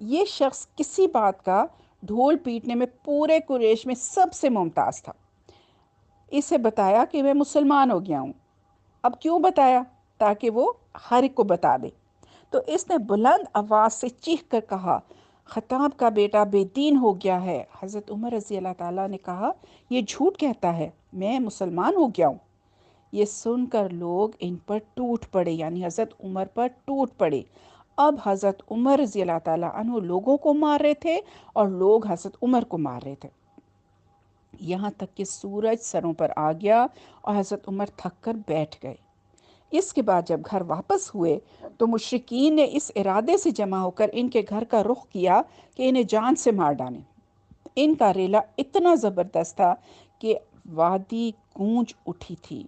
یہ شخص کسی بات کا ڈھول پیٹنے میں پورے قریش میں سب سے ممتاز تھا۔ اسے بتایا کہ میں مسلمان ہو گیا ہوں۔ اب کیوں بتایا؟ تاکہ وہ ہر ایک کو بتا دے۔ تو اس نے بلند آواز سے چیخ کر کہا، خطاب کا بیٹا بے دین ہو گیا ہے۔ حضرت عمر رضی اللہ تعالیٰ نے کہا، یہ جھوٹ کہتا ہے، میں مسلمان ہو گیا ہوں۔ یہ سن کر لوگ ان پر ٹوٹ پڑے، یعنی حضرت عمر پر ٹوٹ پڑے۔ اب حضرت عمر رضی اللہ تعالیٰ عنہ لوگوں کو مار رہے تھے اور لوگ حضرت عمر کو مار رہے تھے، یہاں تک کہ سورج سروں پر آ گیا اور حضرت عمر تھک کر بیٹھ گئے۔ اس کے بعد جب گھر واپس ہوئے تو مشرکین نے اس ارادے سے جمع ہو کر ان کے گھر کا رخ کیا کہ انہیں جان سے مار ڈالیں۔ ان کا ریلا اتنا زبردست تھا کہ وادی گونج اٹھی تھی،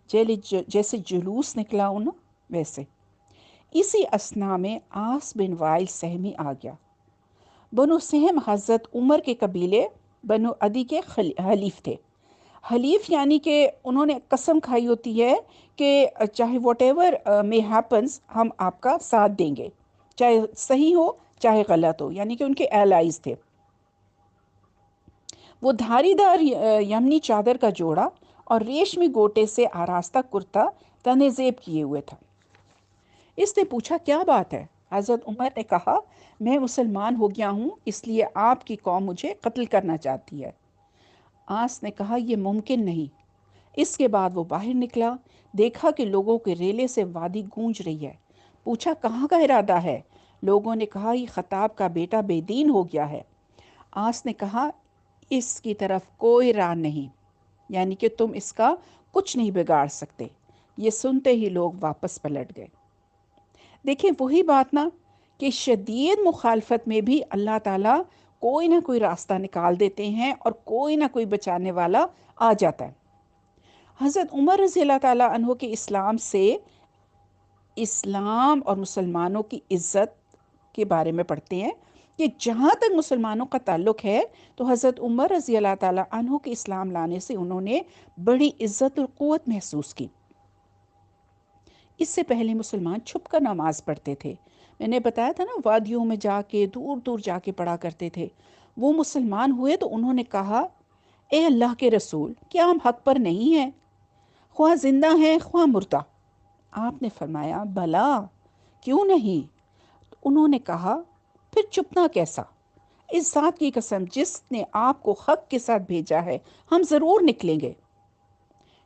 جیسے جلوس نکلا ہو نا ویسے۔ اسی اثنا میں آس بن وائل سہمی آ گیا۔ بنو سہم حضرت عمر کے قبیلے بنو عدی کے حلیف تھے۔ حلیف یعنی کہ انہوں نے قسم کھائی ہوتی ہے کہ چاہے واٹ ایور may happens ہم آپ کا ساتھ دیں گے، چاہے صحیح ہو چاہے غلط ہو، یعنی کہ ان کے ایلائز تھے۔ وہ دھاری دار یمنی چادر کا جوڑا اور ریشمی گوٹے سے آراستہ کرتا تن زیب کیے ہوئے تھا۔ اس نے پوچھا، کیا بات ہے؟ حضرت عمر نے کہا، میں مسلمان ہو گیا ہوں، اس لیے آپ کی قوم مجھے قتل کرنا چاہتی ہے۔ آس نے کہا، یہ ممکن نہیں۔ اس کے بعد وہ باہر نکلا، دیکھا کہ لوگوں کے ریلے سے وادی گونج رہی ہے۔ پوچھا، کہاں کا ارادہ ہے؟ لوگوں نے کہا، یہ خطاب کا بیٹا بے دین ہو گیا ہے۔ آس نے کہا، اس کی طرف کوئی راہ نہیں، یعنی کہ تم اس کا کچھ نہیں بگاڑ سکتے۔ یہ سنتے ہی لوگ واپس پلٹ گئے۔ دیکھیں وہی بات نا کہ شدید مخالفت میں بھی اللہ تعالیٰ کوئی نہ کوئی راستہ نکال دیتے ہیں اور کوئی نہ کوئی بچانے والا آ جاتا ہے۔ حضرت عمر رضی اللہ تعالیٰ عنہ کے اسلام سے اسلام اور مسلمانوں کی عزت کے بارے میں پڑھتے ہیں کہ جہاں تک مسلمانوں کا تعلق ہے تو حضرت عمر رضی اللہ تعالیٰ عنہ کے اسلام لانے سے انہوں نے بڑی عزت اور قوت محسوس کی۔ اس سے پہلے مسلمان چھپ کر نماز پڑھتے تھے، میں نے بتایا تھا نا، وادیوں میں جا کے دور دور جا کے پڑھا کرتے تھے۔ وہ مسلمان ہوئے تو انہوں نے کہا، اے اللہ کے رسول، کیا ہم حق پر نہیں ہیں؟ خواہ زندہ ہیں خواہ مردہ۔ آپ نے فرمایا، بھلا کیوں نہیں؟ انہوں نے کہا، پھر چپنا کیسا؟ اس ذات کی قسم جس نے آپ کو حق کے ساتھ بھیجا ہے، ہم ضرور نکلیں گے۔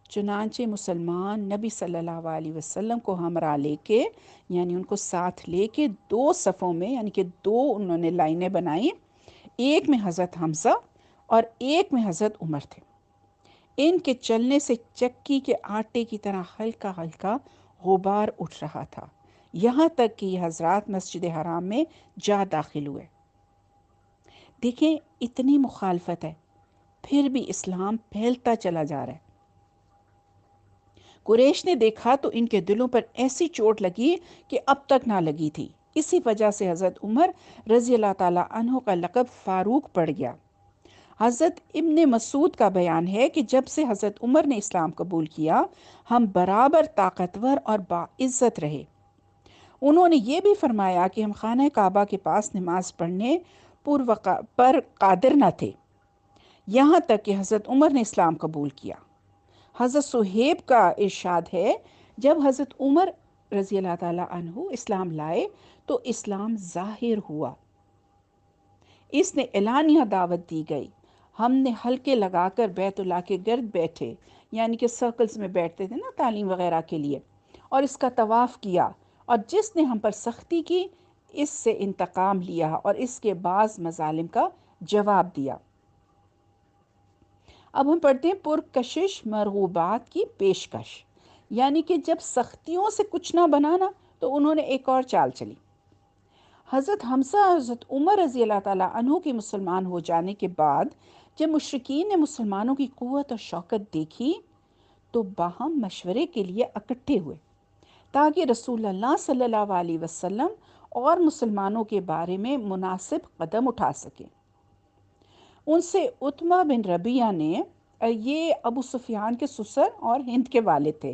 چنانچہ مسلمان نبی صلی اللہ علیہ وسلم کو ہمراہ لے کے، یعنی ان کو ساتھ لے کے، دو صفوں میں، یعنی کہ دو انہوں نے لائنیں بنائیں، ایک میں حضرت حمزہ اور ایک میں حضرت عمر تھے۔ ان کے چلنے سے چکی کے آٹے کی طرح ہلکا ہلکا غبار اٹھ رہا تھا، یہاں تک کہ یہ حضرات مسجد حرام میں جا داخل ہوئے۔ دیکھیں اتنی مخالفت ہے، پھر بھی اسلام پھیلتا چلا جا رہا ہے۔ قریش نے دیکھا تو ان کے دلوں پر ایسی چوٹ لگی کہ اب تک نہ لگی تھی۔ اسی وجہ سے حضرت عمر رضی اللہ تعالیٰ عنہ کا لقب فاروق پڑ گیا۔ حضرت ابن مسعود کا بیان ہے کہ جب سے حضرت عمر نے اسلام قبول کیا، ہم برابر طاقتور اور باعزت رہے۔ انہوں نے یہ بھی فرمایا کہ ہم خانہ کعبہ کے پاس نماز پڑھنے پر قادر نہ تھے، یہاں تک کہ حضرت عمر نے اسلام قبول کیا۔ حضرت صہیب کا ارشاد ہے، جب حضرت عمر رضی اللہ تعالیٰ عنہ اسلام لائے تو اسلام ظاہر ہوا، اس نے اعلانیہ دعوت دی گئی، ہم نے حلقے لگا کر بیت اللہ کے گرد بیٹھے، یعنی کہ سرکلز میں بیٹھتے تھے نا تعلیم وغیرہ کے لیے، اور اس کا طواف کیا، اور جس نے ہم پر سختی کی اس سے انتقام لیا اور اس کے بعض مظالم کا جواب دیا۔ اب ہم پڑھتے ہیں پرکشش مرغوبات کی پیشکش، یعنی کہ جب سختیوں سے کچھ نہ بنانا تو انہوں نے ایک اور چال چلی۔ حضرت حمزہ حضرت عمر رضی اللہ تعالیٰ عنہ کے مسلمان ہو جانے کے بعد جب مشرکین نے مسلمانوں کی قوت اور شوکت دیکھی تو باہم مشورے کے لیے اکٹھے ہوئے تاکہ رسول اللہ صلی اللہ علیہ وسلم اور مسلمانوں کے بارے میں مناسب قدم اٹھا سکیں۔ ان سے عتبہ بن ربیعہ نے، یہ ابو سفیان کے سسر اور ہند کے والد تھے،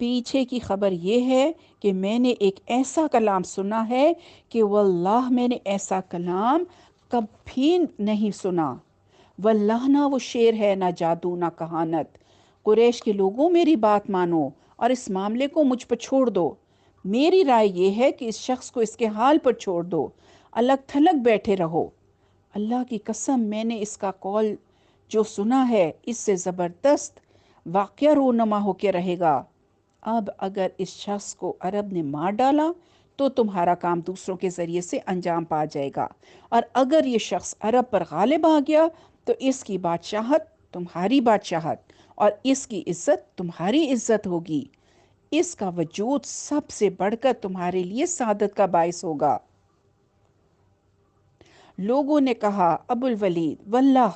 پیچھے کی خبر یہ ہے کہ میں نے ایک ایسا کلام سنا ہے کہ واللہ میں نے ایسا کلام کبھی نہیں سنا۔ واللہ نہ وہ شعر ہے، نہ جادو، نہ کہانت۔ قریش کے لوگوں میری بات مانو اور اس معاملے کو مجھ پر چھوڑ دو۔ میری رائے یہ ہے کہ اس شخص کو اس کے حال پر چھوڑ دو، الگ تھلگ بیٹھے رہو۔ اللہ کی قسم میں نے اس کا قول جو سنا ہے اس سے زبردست واقعہ رونما ہو کے رہے گا۔ اب اگر اس شخص کو عرب نے مار ڈالا تو تمہارا کام دوسروں کے ذریعے سے انجام پا جائے گا، اور اگر یہ شخص عرب پر غالب آ گیا تو اس کی بادشاہت تمہاری بادشاہت اور اس کی عزت تمہاری عزت ہوگی۔ اس کا وجود سب سے بڑھ کر تمہارے لیے سعادت کا باعث ہوگا۔ لوگوں نے کہا ابو الولید واللہ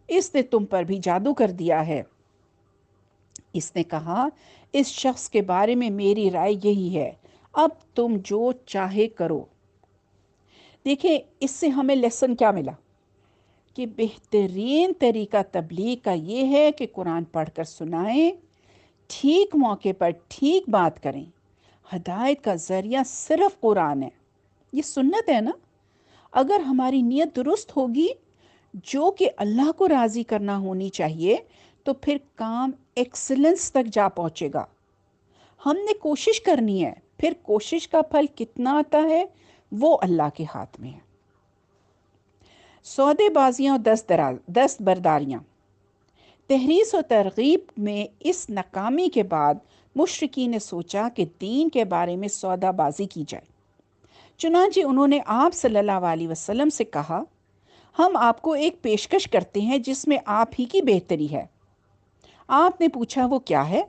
اس نے تم پر بھی جادو کر دیا ہے۔ اس نے کہا اس شخص کے بارے میں میری رائے یہی ہے، اب تم جو چاہے کرو۔ دیکھیں اس سے ہمیں لیسن کیا ملا کہ بہترین طریقہ تبلیغ کا یہ ہے کہ قرآن پڑھ کر سنائیں، ٹھیک موقع پر ٹھیک بات کریں۔ ہدایت کا ذریعہ صرف قرآن ہے، یہ سنت ہے نا۔ اگر ہماری نیت درست ہوگی جو کہ اللہ کو راضی کرنا ہونی چاہیے تو پھر کام ایکسلنس تک جا پہنچے گا۔ ہم نے کوشش کرنی ہے، پھر کوشش کا پھل کتنا آتا ہے وہ اللہ کے ہاتھ میں ہے۔ سودے بازیاں اور دست برداریاں۔ تحریص و ترغیب میں اس ناکامی کے بعد مشرکین نے سوچا کہ دین کے بارے میں سودا بازی کی جائے۔ چنانچہ انہوں نے آپ صلی اللہ علیہ وسلم سے کہا ہم آپ کو ایک پیشکش کرتے ہیں جس میں آپ ہی کی بہتری ہے۔ آپ نے پوچھا وہ کیا ہے؟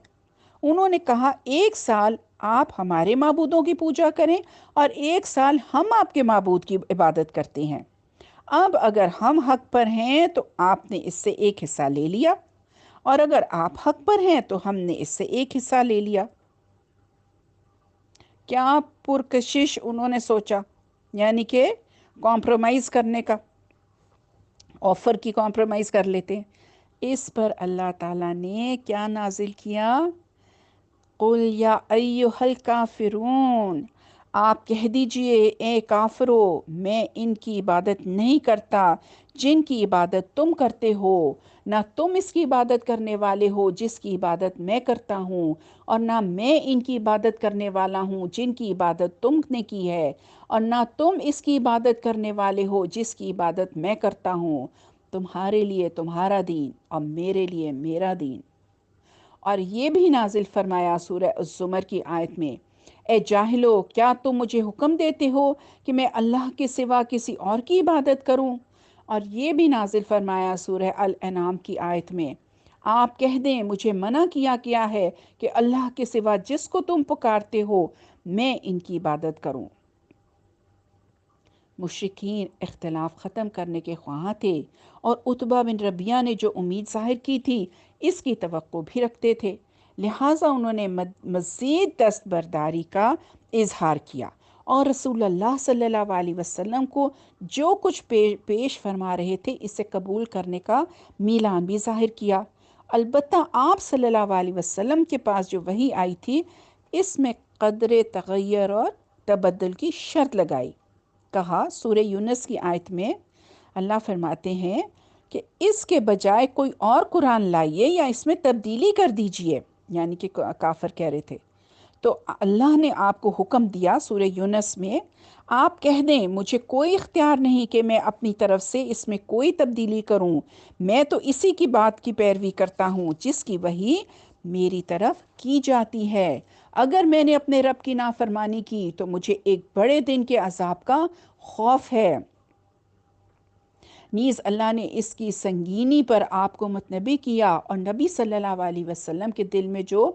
انہوں نے کہا 1 سال آپ ہمارے معبودوں کی پوجا کریں اور 1 سال ہم آپ کے معبود کی عبادت کرتے ہیں۔ اب اگر ہم حق پر ہیں تو آپ نے اس سے 1 حصہ لے لیا، اور اگر آپ حق پر ہیں تو ہم نے اس سے 1 حصہ لے لیا۔ کیا پرکشش انہوں نے سوچا، یعنی کہ کمپرومائز کرنے کا، آفر کی کمپرومائز کر لیتے ہیں۔ اس پر اللہ تعالیٰ نے کیا نازل کیا؟ قُلْ یا ایُّہَا الکافرون، آپ کہہ دیجئے اے کافرو میں ان کی عبادت نہیں کرتا جن کی عبادت تم کرتے ہو، نہ تم اس کی عبادت کرنے والے ہو جس کی عبادت میں کرتا ہوں، اور نہ میں ان کی عبادت کرنے والا ہوں جن کی عبادت تم نے کی ہے، اور نہ تم اس کی عبادت کرنے والے ہو جس کی عبادت میں کرتا ہوں۔ تمہارے لیے تمہارا دین اور میرے لیے میرا دین۔ اور یہ بھی نازل فرمایا سورہ الزمر کی آیت میں، اے جاہلو کیا تم مجھے حکم دیتے ہو کہ میں اللہ کے سوا کسی اور کی عبادت کروں؟ اور یہ بھی نازل فرمایا سورہ الانعام کی آیت میں، آپ کہہ دیں مجھے منع کیا ہے کہ اللہ کے سوا جس کو تم پکارتے ہو میں ان کی عبادت کروں۔ مشرکین اختلاف ختم کرنے کے خواہاں تھے اور عتبہ بن ربیعہ نے جو امید ظاہر کی تھی اس کی توقع بھی رکھتے تھے، لہٰذا انہوں نے مزید دستبرداری کا اظہار کیا اور رسول اللہ صلی اللہ علیہ وسلم کو جو کچھ پیش فرما رہے تھے اسے قبول کرنے کا میلان بھی ظاہر کیا۔ البتہ آپ صلی اللہ علیہ وسلم کے پاس جو وحی آئی تھی اس میں قدر تغیر اور تبدل کی شرط لگائی۔ کہا سورہ یونس کی آیت میں اللہ فرماتے ہیں کہ اس کے بجائے کوئی اور قرآن لائیے یا اس میں تبدیلی کر دیجئے، یعنی کہ کافر کہہ رہے تھے۔ تو اللہ نے آپ کو حکم دیا سورہ یونس میں، آپ کہہ دیں مجھے کوئی اختیار نہیں کہ میں اپنی طرف سے اس میں کوئی تبدیلی کروں، میں تو اسی کی بات کی پیروی کرتا ہوں جس کی وحی میری طرف کی جاتی ہے۔ اگر میں نے اپنے رب کی نافرمانی کی تو مجھے ایک بڑے دن کے عذاب کا خوف ہے۔ نیز اللہ نے اس کی سنگینی پر آپ کو متنبی کیا اور نبی صلی اللہ علیہ وسلم کے دل میں جو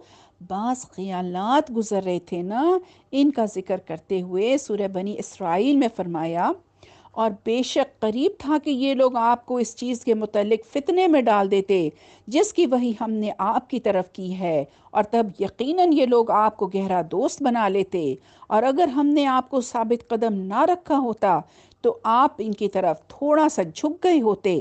بعض خیالات گزر رہے تھے نا ان کا ذکر کرتے ہوئے سورہ بنی اسرائیل میں فرمایا، اور بے شک قریب تھا کہ یہ لوگ آپ کو اس چیز کے متعلق فتنے میں ڈال دیتے جس کی وحی ہم نے آپ کی طرف کی ہے، اور تب یقیناً یہ لوگ آپ کو گہرا دوست بنا لیتے، اور اگر ہم نے آپ کو ثابت قدم نہ رکھا ہوتا تو آپ ان کی طرف تھوڑا سا جھک گئے ہوتے،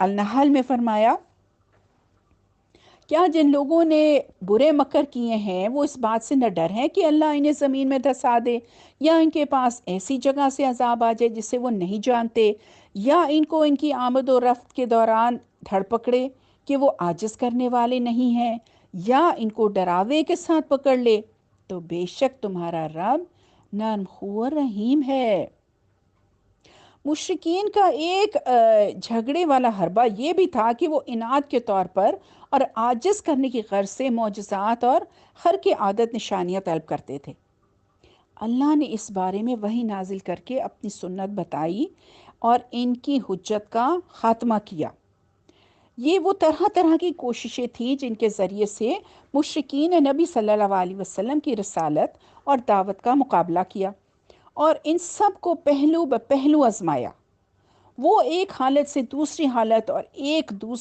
النحل میں فرمایا کیا جن لوگوں نے برے مکر کیے ہیں وہ اس بات سے نہ ڈر ہیں کہ اللہ انہیں زمین میں دھسا دے، یا ان کے پاس ایسی جگہ سے عذاب آ جائے جسے وہ نہیں جانتے، یا ان کو ان کی آمد و رفت کے دوران دھڑ پکڑے کہ وہ عاجز کرنے والے نہیں ہیں، یا ان کو ڈراوے کے ساتھ پکڑ لے، تو بے شک تمہارا رب نرم خو اور رحیم ہے۔ مشرکین کا ایک جھگڑے والا حربہ یہ بھی تھا کہ وہ اناد کے طور پر اور عاجز کرنے کی غرض سے معجزات اور خرق عادت نشانیاں طلب کرتے تھے۔ اللہ نے اس بارے میں وحی نازل کر کے اپنی سنت بتائی اور ان کی حجت کا خاتمہ کیا۔ یہ وہ طرح طرح کی کوششیں تھیں جن کے ذریعے سے مشرکین نے نبی صلی اللہ علیہ وسلم کی رسالت اور دعوت کا مقابلہ کیا، اور ان سب کو پہلو بہ پہلو آزمایا۔ وہ ایک حالت سے دوسری حالت اور ایک دور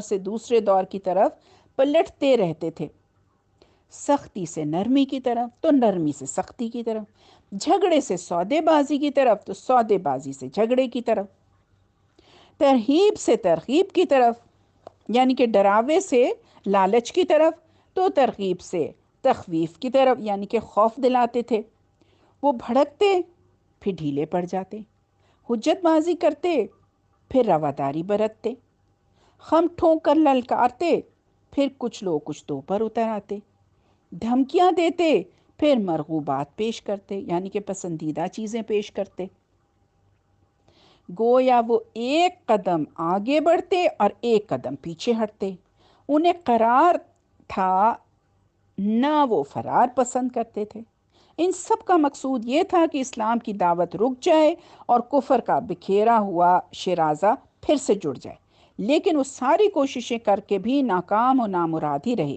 سے دوسرے دور کی طرف پلٹتے رہتے تھے، سختی سے نرمی کی طرف تو نرمی سے سختی کی طرف، جھگڑے سے سودے بازی کی طرف تو سودے بازی سے جھگڑے کی طرف، ترہیب سے ترغیب کی طرف، یعنی کہ ڈراوے سے لالچ کی طرف تو ترغیب سے تخویف کی طرف، یعنی کہ خوف دلاتے تھے۔ وہ بھڑکتے پھر ڈھیلے پڑ جاتے، حجت بازی کرتے پھر رواداری برتتے، خم ٹھونک کر للکارتے پھر کچھ لوگ کچھ دو پر اتر آتے، دھمکیاں دیتے پھر مرغوبات پیش کرتے، یعنی کہ پسندیدہ چیزیں پیش کرتے۔ گویا وہ ایک قدم آگے بڑھتے اور ایک قدم پیچھے ہٹتے، انہیں قرار تھا نہ وہ فرار پسند کرتے تھے۔ ان سب کا مقصود یہ تھا کہ اسلام کی دعوت رک جائے اور کفر کا بکھیرا ہوا شیرازہ پھر سے جڑ جائے، لیکن وہ ساری کوششیں کر کے بھی ناکام و نامراد ہی رہے۔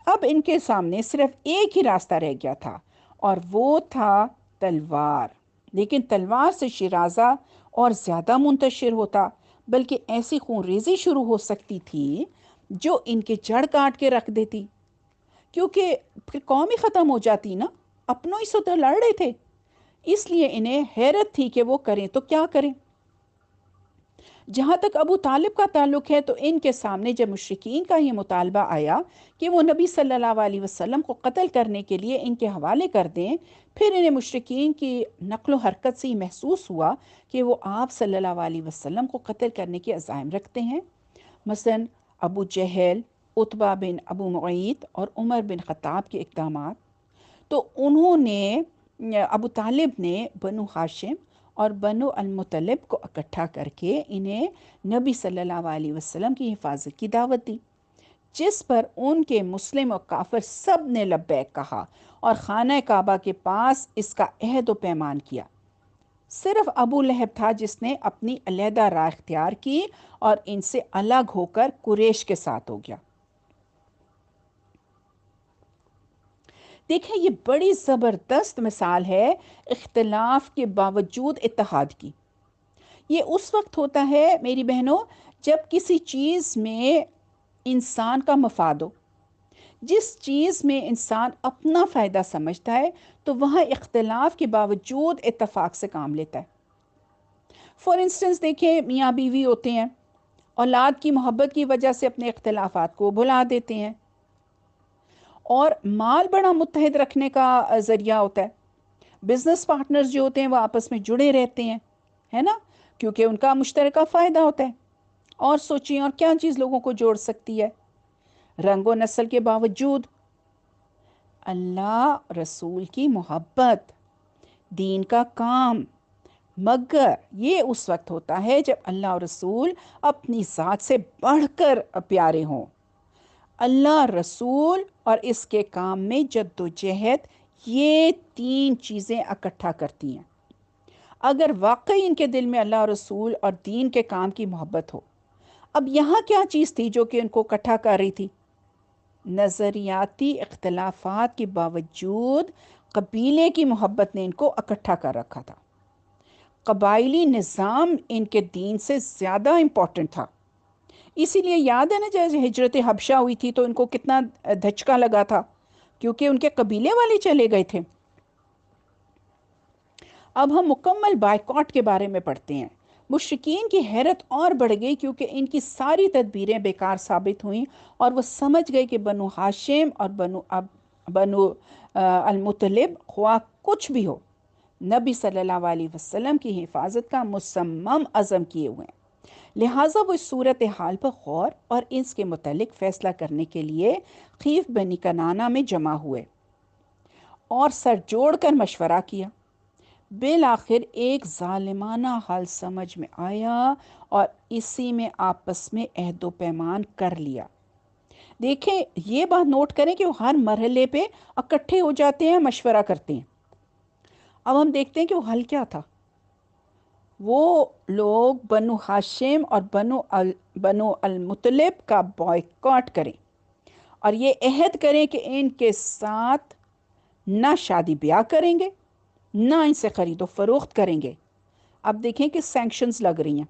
اب ان کے سامنے صرف ایک ہی راستہ رہ گیا تھا، اور وہ تھا تلوار، لیکن تلوار سے شیرازہ اور زیادہ منتشر ہوتا، بلکہ ایسی خون ریزی شروع ہو سکتی تھی جو ان کے جڑ کاٹ کے رکھ دیتی، کیونکہ پھر قوم ہی ختم ہو جاتی نا، اپنوں ہی سے تو لڑ رہے تھے۔ اس لیے انہیں حیرت تھی کہ وہ کریں تو کیا کریں۔ جہاں تک ابو طالب کا تعلق ہے تو ان کے سامنے جب مشرکین کا یہ مطالبہ آیا کہ وہ نبی صلی اللہ علیہ وسلم کو قتل کرنے کے لیے ان کے حوالے کر دیں، پھر انہیں مشرکین کی نقل و حرکت سے ہی محسوس ہوا کہ وہ آپ صلی اللہ علیہ وسلم کو قتل کرنے کے عزائم رکھتے ہیں۔ مثلا ابو جہل، عتبہ بن ابو معیط اور عمر بن خطاب کے اقدامات، تو انہوں نے ابو طالب نے بنو ہاشم اور بنو المطلب کو اکٹھا کر کے انہیں نبی صلی اللہ علیہ وسلم کی حفاظت کی دعوت دی، جس پر ان کے مسلم اور کافر سب نے لبیک کہا اور خانہ کعبہ کے پاس اس کا عہد و پیمان کیا۔ صرف ابو لہب تھا جس نے اپنی علیحدہ راہ اختیار کی اور ان سے الگ ہو کر قریش کے ساتھ ہو گیا۔ دیکھیں یہ بڑی زبردست مثال ہے اختلاف کے باوجود اتحاد کی۔ یہ اس وقت ہوتا ہے میری بہنوں جب کسی چیز میں انسان کا مفاد ہو، جس چیز میں انسان اپنا فائدہ سمجھتا ہے تو وہاں اختلاف کے باوجود اتفاق سے کام لیتا ہے۔ فار انسٹنس دیکھیں میاں بیوی ہوتے ہیں، اولاد کی محبت کی وجہ سے اپنے اختلافات کو بھلا دیتے ہیں، اور مال بڑا متحد رکھنے کا ذریعہ ہوتا ہے۔ بزنس پارٹنرز جو ہوتے ہیں وہ آپس میں جڑے رہتے ہیں، ہے نا، کیونکہ ان کا مشترکہ فائدہ ہوتا ہے۔ اور سوچیں اور کیا چیز لوگوں کو جوڑ سکتی ہے؟ رنگ و نسل کے باوجود اللہ رسول کی محبت، دین کا کام، مگر یہ اس وقت ہوتا ہے جب اللہ اور رسول اپنی ذات سے بڑھ کر پیارے ہوں۔ اللہ، رسول اور اس کے کام میں جد و جہد، یہ تین چیزیں اکٹھا کرتی ہیں۔ اگر واقعی ان کے دل میں اللہ رسول اور دین کے کام کی محبت ہو، اب یہاں کیا چیز تھی جو کہ ان کو اکٹھا کر رہی تھی؟ نظریاتی اختلافات کے باوجود قبیلے کی محبت نے ان کو اکٹھا کر رکھا تھا۔ قبائلی نظام ان کے دین سے زیادہ امپورٹنٹ تھا۔ اسی لیے یاد ہے نا جب ہجرت حبشہ ہوئی تھی تو ان کو کتنا دھچکا لگا تھا، کیونکہ ان کے قبیلے والے چلے گئے تھے۔ اب ہم مکمل بائیکاٹ کے بارے میں پڑھتے ہیں۔ مشرکین کی حیرت اور بڑھ گئی کیونکہ ان کی ساری تدبیریں بیکار ثابت ہوئیں اور وہ سمجھ گئے کہ بنو ہاشم اور بنو المطلب خواہ کچھ بھی ہو نبی صلی اللہ علیہ وسلم کی حفاظت کا مصمم عزم کیے ہوئے ہیں۔ لہٰذا وہ اس صورت حال پر غور اور اس کے متعلق فیصلہ کرنے کے لیے خیف بنی کنانہ میں جمع ہوئے اور سر جوڑ کر مشورہ کیا۔ بالآخر ایک ظالمانہ حل سمجھ میں آیا اور اسی میں آپس میں عہد و پیمان کر لیا۔ دیکھیں یہ بات نوٹ کریں کہ وہ ہر مرحلے پہ اکٹھے ہو جاتے ہیں، مشورہ کرتے ہیں۔ اب ہم دیکھتے ہیں کہ وہ حل کیا تھا۔ وہ لوگ بنو ہاشم اور بنو المطلب کا بائیکاٹ کریں اور یہ عہد کریں کہ ان کے ساتھ نہ شادی بیاہ کریں گے، نہ ان سے خرید و فروخت کریں گے۔ اب دیکھیں کہ سینکشنز لگ رہی ہیں۔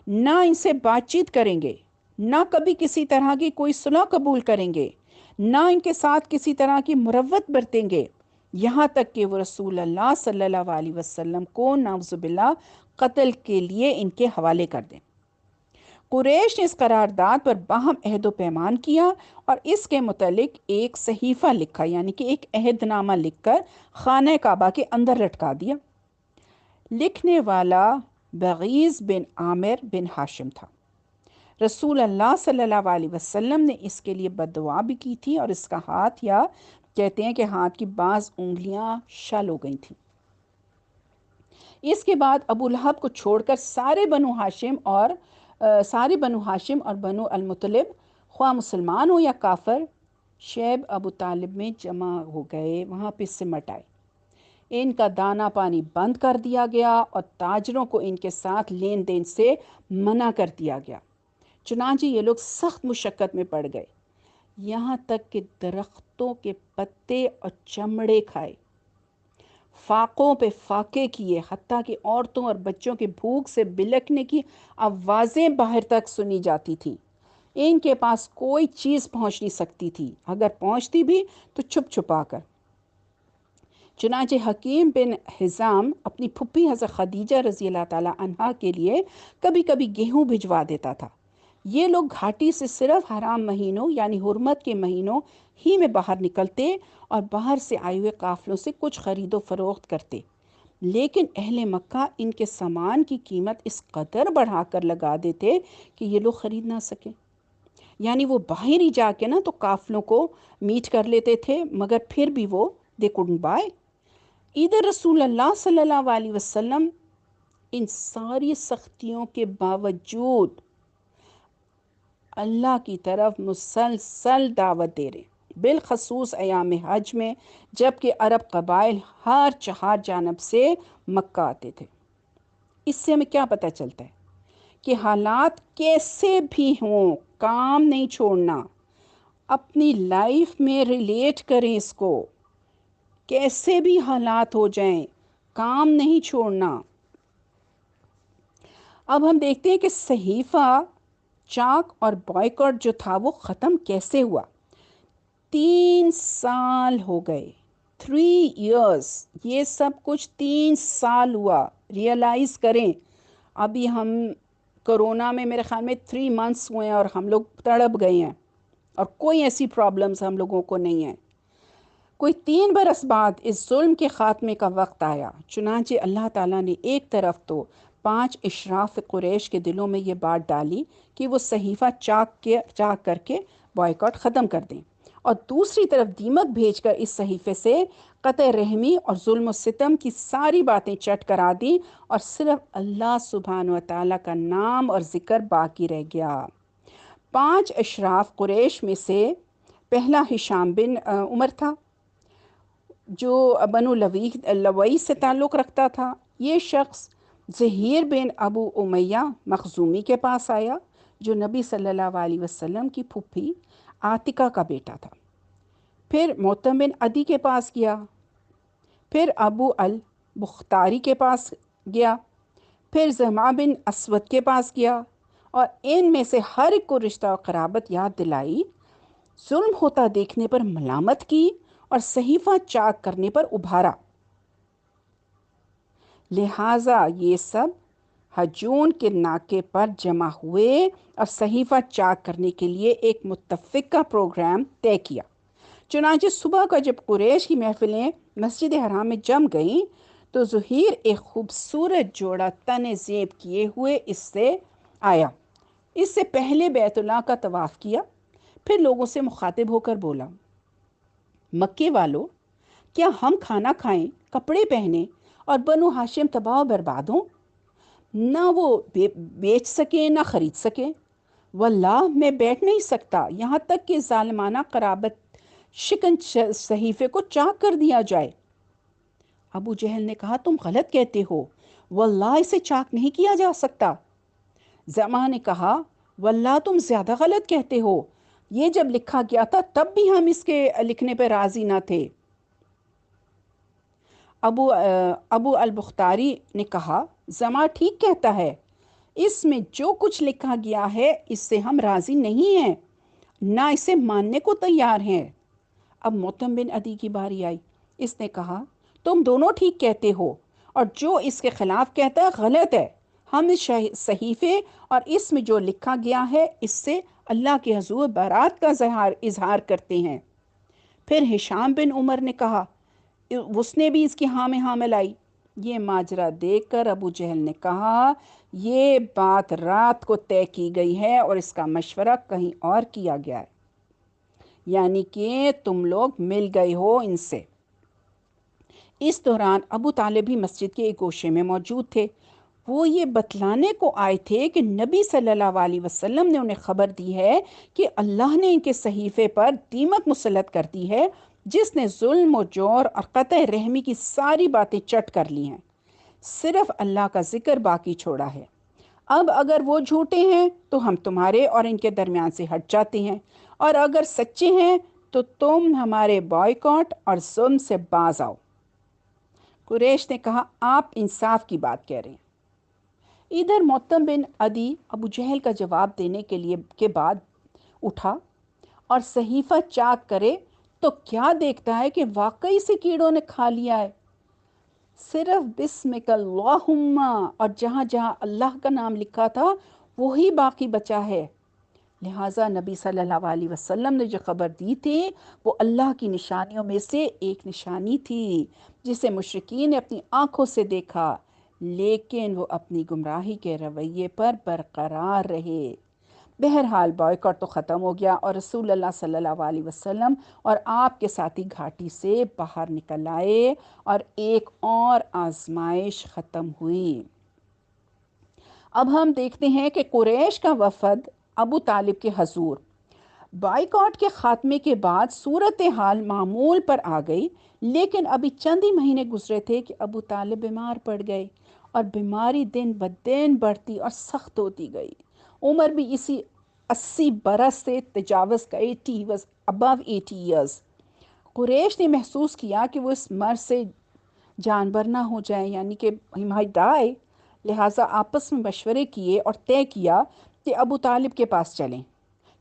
نہ ان سے بات چیت کریں گے، نہ کبھی کسی طرح کی کوئی صلح قبول کریں گے، نہ ان کے ساتھ کسی طرح کی مروت برتیں گے، یہاں تک کہ وہ رسول اللہ صلی اللہ علیہ وسلم کو نعوذ باللہ قتل کے لیے ان کے حوالے کر دیں۔ قریش نے اس قرارداد پر باہم عہد و پیمان کیا اور اس کے متعلق ایک صحیفہ لکھا، یعنی کہ ایک عہد نامہ لکھ کر خانہ کعبہ کے اندر لٹکا دیا۔ لکھنے والا بغیض بن عامر بن ہاشم تھا۔ رسول اللہ صلی اللہ علیہ وسلم نے اس کے لیے بد دعا بھی کی تھی اور اس کا ہاتھ، یا کہتے ہیں کہ ہاتھ کی بعض انگلیاں شل ہو گئی تھیں۔ اس کے بعد ابو لہب کو چھوڑ کر سارے بنو ہاشم اور بنو المطلب خواہ مسلمان ہو یا کافر شیب ابو طالب میں جمع ہو گئے، وہاں پہ سمٹ آئے۔ ان کا دانا پانی بند کر دیا گیا اور تاجروں کو ان کے ساتھ لین دین سے منع کر دیا گیا۔ چنانچہ یہ لوگ سخت مشقت میں پڑ گئے، یہاں تک کہ درختوں کے پتے اور چمڑے کھائے، فاقوں پہ فاقے کیے، حتیٰ کہ عورتوں اور بچوں کے بھوک سے بلکنے کی آوازیں باہر تک سنی جاتی تھیں۔ ان کے پاس کوئی چیز پہنچ نہیں سکتی تھی، اگر پہنچتی بھی تو چھپ چھپا کر۔ چنانچہ حکیم بن حزام اپنی پھپھی حضرت خدیجہ رضی اللہ تعالیٰ عنہا کے لیے کبھی کبھی گیہوں بھجوا دیتا تھا۔ یہ لوگ گھاٹی سے صرف حرام مہینوں یعنی حرمت کے مہینوں ہی میں باہر نکلتے اور باہر سے آئے ہوئے قافلوں سے کچھ خرید و فروخت کرتے، لیکن اہل مکہ ان کے سامان کی قیمت اس قدر بڑھا کر لگا دیتے کہ یہ لوگ خرید نہ سکیں۔ یعنی وہ باہر ہی جا کے تو قافلوں کو میٹ کر لیتے تھے، مگر پھر بھی وہ they couldn't buy۔ ادھر رسول اللہ صلی اللہ علیہ وسلم ان ساری سختیوں کے باوجود اللہ کی طرف مسلسل دعوت دے رہے، بالخصوص ایام حج میں، جبکہ عرب قبائل ہر چہار جانب سے مکہ آتے تھے۔ اس سے ہمیں کیا پتہ چلتا ہے کہ حالات کیسے بھی ہوں کام نہیں چھوڑنا، اپنی لائف میں ریلیٹ کریں اس کو، کیسے بھی حالات ہو جائیں کام نہیں چھوڑنا۔ اب ہم دیکھتے ہیں کہ صحیفہ چاک اور بائیکاٹ جو تھا وہ ختم کیسے ہوا۔ 3 سال ہو گئے، 3 years، یہ سب کچھ 3 سال ہوا۔ ریئلائز کریں، ابھی ہم کرونا میں میرے خیال میں 3 months ہوئے ہیں اور ہم لوگ تڑپ گئے ہیں اور کوئی ایسی پرابلمز ہم لوگوں کو نہیں ہیں۔ کوئی 3 برس بعد اس ظلم کے خاتمے کا وقت آیا، چنانچہ اللہ تعالیٰ نے ایک طرف تو 5 اشراف قریش کے دلوں میں یہ بات ڈالی کہ وہ صحیفہ چاک کر کے بائیکاٹ ختم کر دیں، اور دوسری طرف دیمک بھیج کر اس صحیفے سے قطع رحمی اور ظلم و ستم کی ساری باتیں چٹ کرا دیں اور صرف اللہ سبحانہ و تعالیٰ کا نام اور ذکر باقی رہ گیا۔ 5 اشراف قریش میں سے پہلا ہشام بن عمر تھا، جو بنو لوئی سے تعلق رکھتا تھا۔ یہ شخص زہیر بن ابو امیہ مخزومی کے پاس آیا، جو نبی صلی اللہ علیہ وسلم کی پھپھی عاتقہ کا بیٹا تھا۔ پھر معتم بن عدی کے پاس گیا، پھر ابو البختاری کے پاس گیا، پھر زمع بن اسود کے پاس گیا، اور ان میں سے ہر ایک کو رشتہ و قرابت یاد دلائی، ظلم ہوتا دیکھنے پر ملامت کی اور صحیفہ چاک کرنے پر ابھارا۔ لہٰذا یہ سب ہجون کے ناکے پر جمع ہوئے اور صحیفہ چاک کرنے کے لیے ایک متفقہ پروگرام طے کیا۔ چنانچہ صبح کا جب قریش کی محفلیں مسجد حرام میں جم گئیں تو ظہیر ایک خوبصورت جوڑا تن زیب کیے ہوئے اس سے آیا۔ اس سے پہلے بیت اللہ کا طواف کیا، پھر لوگوں سے مخاطب ہو کر بولا، مکے والو، کیا ہم کھانا کھائیں، کپڑے پہنیں اور بنو ہاشم تباہ و برباد ہوں؟ نہ وہ بیچ سکیں نہ خرید سکیں۔ واللہ میں بیٹھ نہیں سکتا یہاں تک کہ ظالمانہ قرابت شکن صحیفے کو چاک کر دیا جائے۔ ابو جہل نے کہا، تم غلط کہتے ہو، واللہ اسے چاک نہیں کیا جا سکتا۔ زما نے کہا، واللہ تم زیادہ غلط کہتے ہو، یہ جب لکھا گیا تھا تب بھی ہم اس کے لکھنے پہ راضی نہ تھے۔ ابو البختاری نے کہا، زما ٹھیک کہتا ہے، اس میں جو کچھ لکھا گیا ہے اس سے ہم راضی نہیں ہیں، نہ اسے ماننے کو تیار ہیں۔ اب موتم بن عدی کی باری آئی۔ اس نے کہا، تم دونوں ٹھیک کہتے ہو اور جو اس کے خلاف کہتا ہے غلط ہے۔ ہم اس صحیفے اور اس میں جو لکھا گیا ہے اس سے اللہ کے حضور برات کا اظہار کرتے ہیں۔ پھر ہشام بن عمر نے کہا، اس نے بھی اس کی ہاں میں ہاں ملائی۔ یہ ماجرا دیکھ کر ابو جہل نے کہا، یہ بات رات کو طے کی گئی ہے اور اس کا مشورہ کہیں اور کیا گیا ہے، یعنی کہ تم لوگ مل گئے ہو ان سے۔ اس دوران ابو طالب بھی مسجد کے ایک گوشے میں موجود تھے۔ وہ یہ بتلانے کو آئے تھے کہ نبی صلی اللہ علیہ وسلم نے انہیں خبر دی ہے کہ اللہ نے ان کے صحیفے پر دیمک مسلط کر دی ہے، جس نے ظلم و جور اور قطع رحمی کی ساری باتیں چٹ کر لی ہیں، صرف اللہ کا ذکر باقی چھوڑا ہے۔ اب اگر وہ جھوٹے ہیں تو ہم تمہارے اور ان کے درمیان سے ہٹ جاتے ہیں، اور اگر سچے ہیں تو تم ہمارے بائیکاٹ اور ظلم سے باز آؤ۔ قریش نے کہا، آپ انصاف کی بات کہہ رہے ہیں۔ ادھر موتم بن عدی ابو جہل کا جواب دینے کے بعد اٹھا اور صحیفہ چاک کرے تو کیا دیکھتا ہے کہ واقعی سے کیڑوں نے کھا لیا ہے۔ صرف بسمک اللہم اور جہاں جہاں اللہ کا نام لکھا تھا وہی باقی بچا ہے۔ لہٰذا نبی صلی اللہ علیہ وسلم نے جو خبر دی تھی وہ اللہ کی نشانیوں میں سے ایک نشانی تھی جسے مشرکین نے اپنی آنکھوں سے دیکھا، لیکن وہ اپنی گمراہی کے رویے پر برقرار رہے۔ بہرحال بائیکاٹ تو ختم ہو گیا اور رسول اللہ صلی اللہ علیہ وسلم اور آپ کے ساتھی گھاٹی سے باہر نکل آئے اور ایک اور آزمائش ختم ہوئی۔ اب ہم دیکھتے ہیں کہ قریش کا وفد ابو طالب کے حضور۔ بائیکاٹ کے خاتمے کے بعد صورتحال معمول پر آ گئی، لیکن ابھی چند ہی مہینے گزرے تھے کہ ابو طالب بیمار پڑ گئے اور بیماری دن بدن بڑھتی اور سخت ہوتی گئی۔ عمر بھی اسی 80 برس سے تجاوز گئی، he was above 80 years۔ قریش نے محسوس کیا کہ وہ اس مرض سے جانبر نہ ہو جائیں، یعنی کہ he might die، لہٰذا آپس میں مشورے کیے اور طے کیا کہ ابو طالب کے پاس چلیں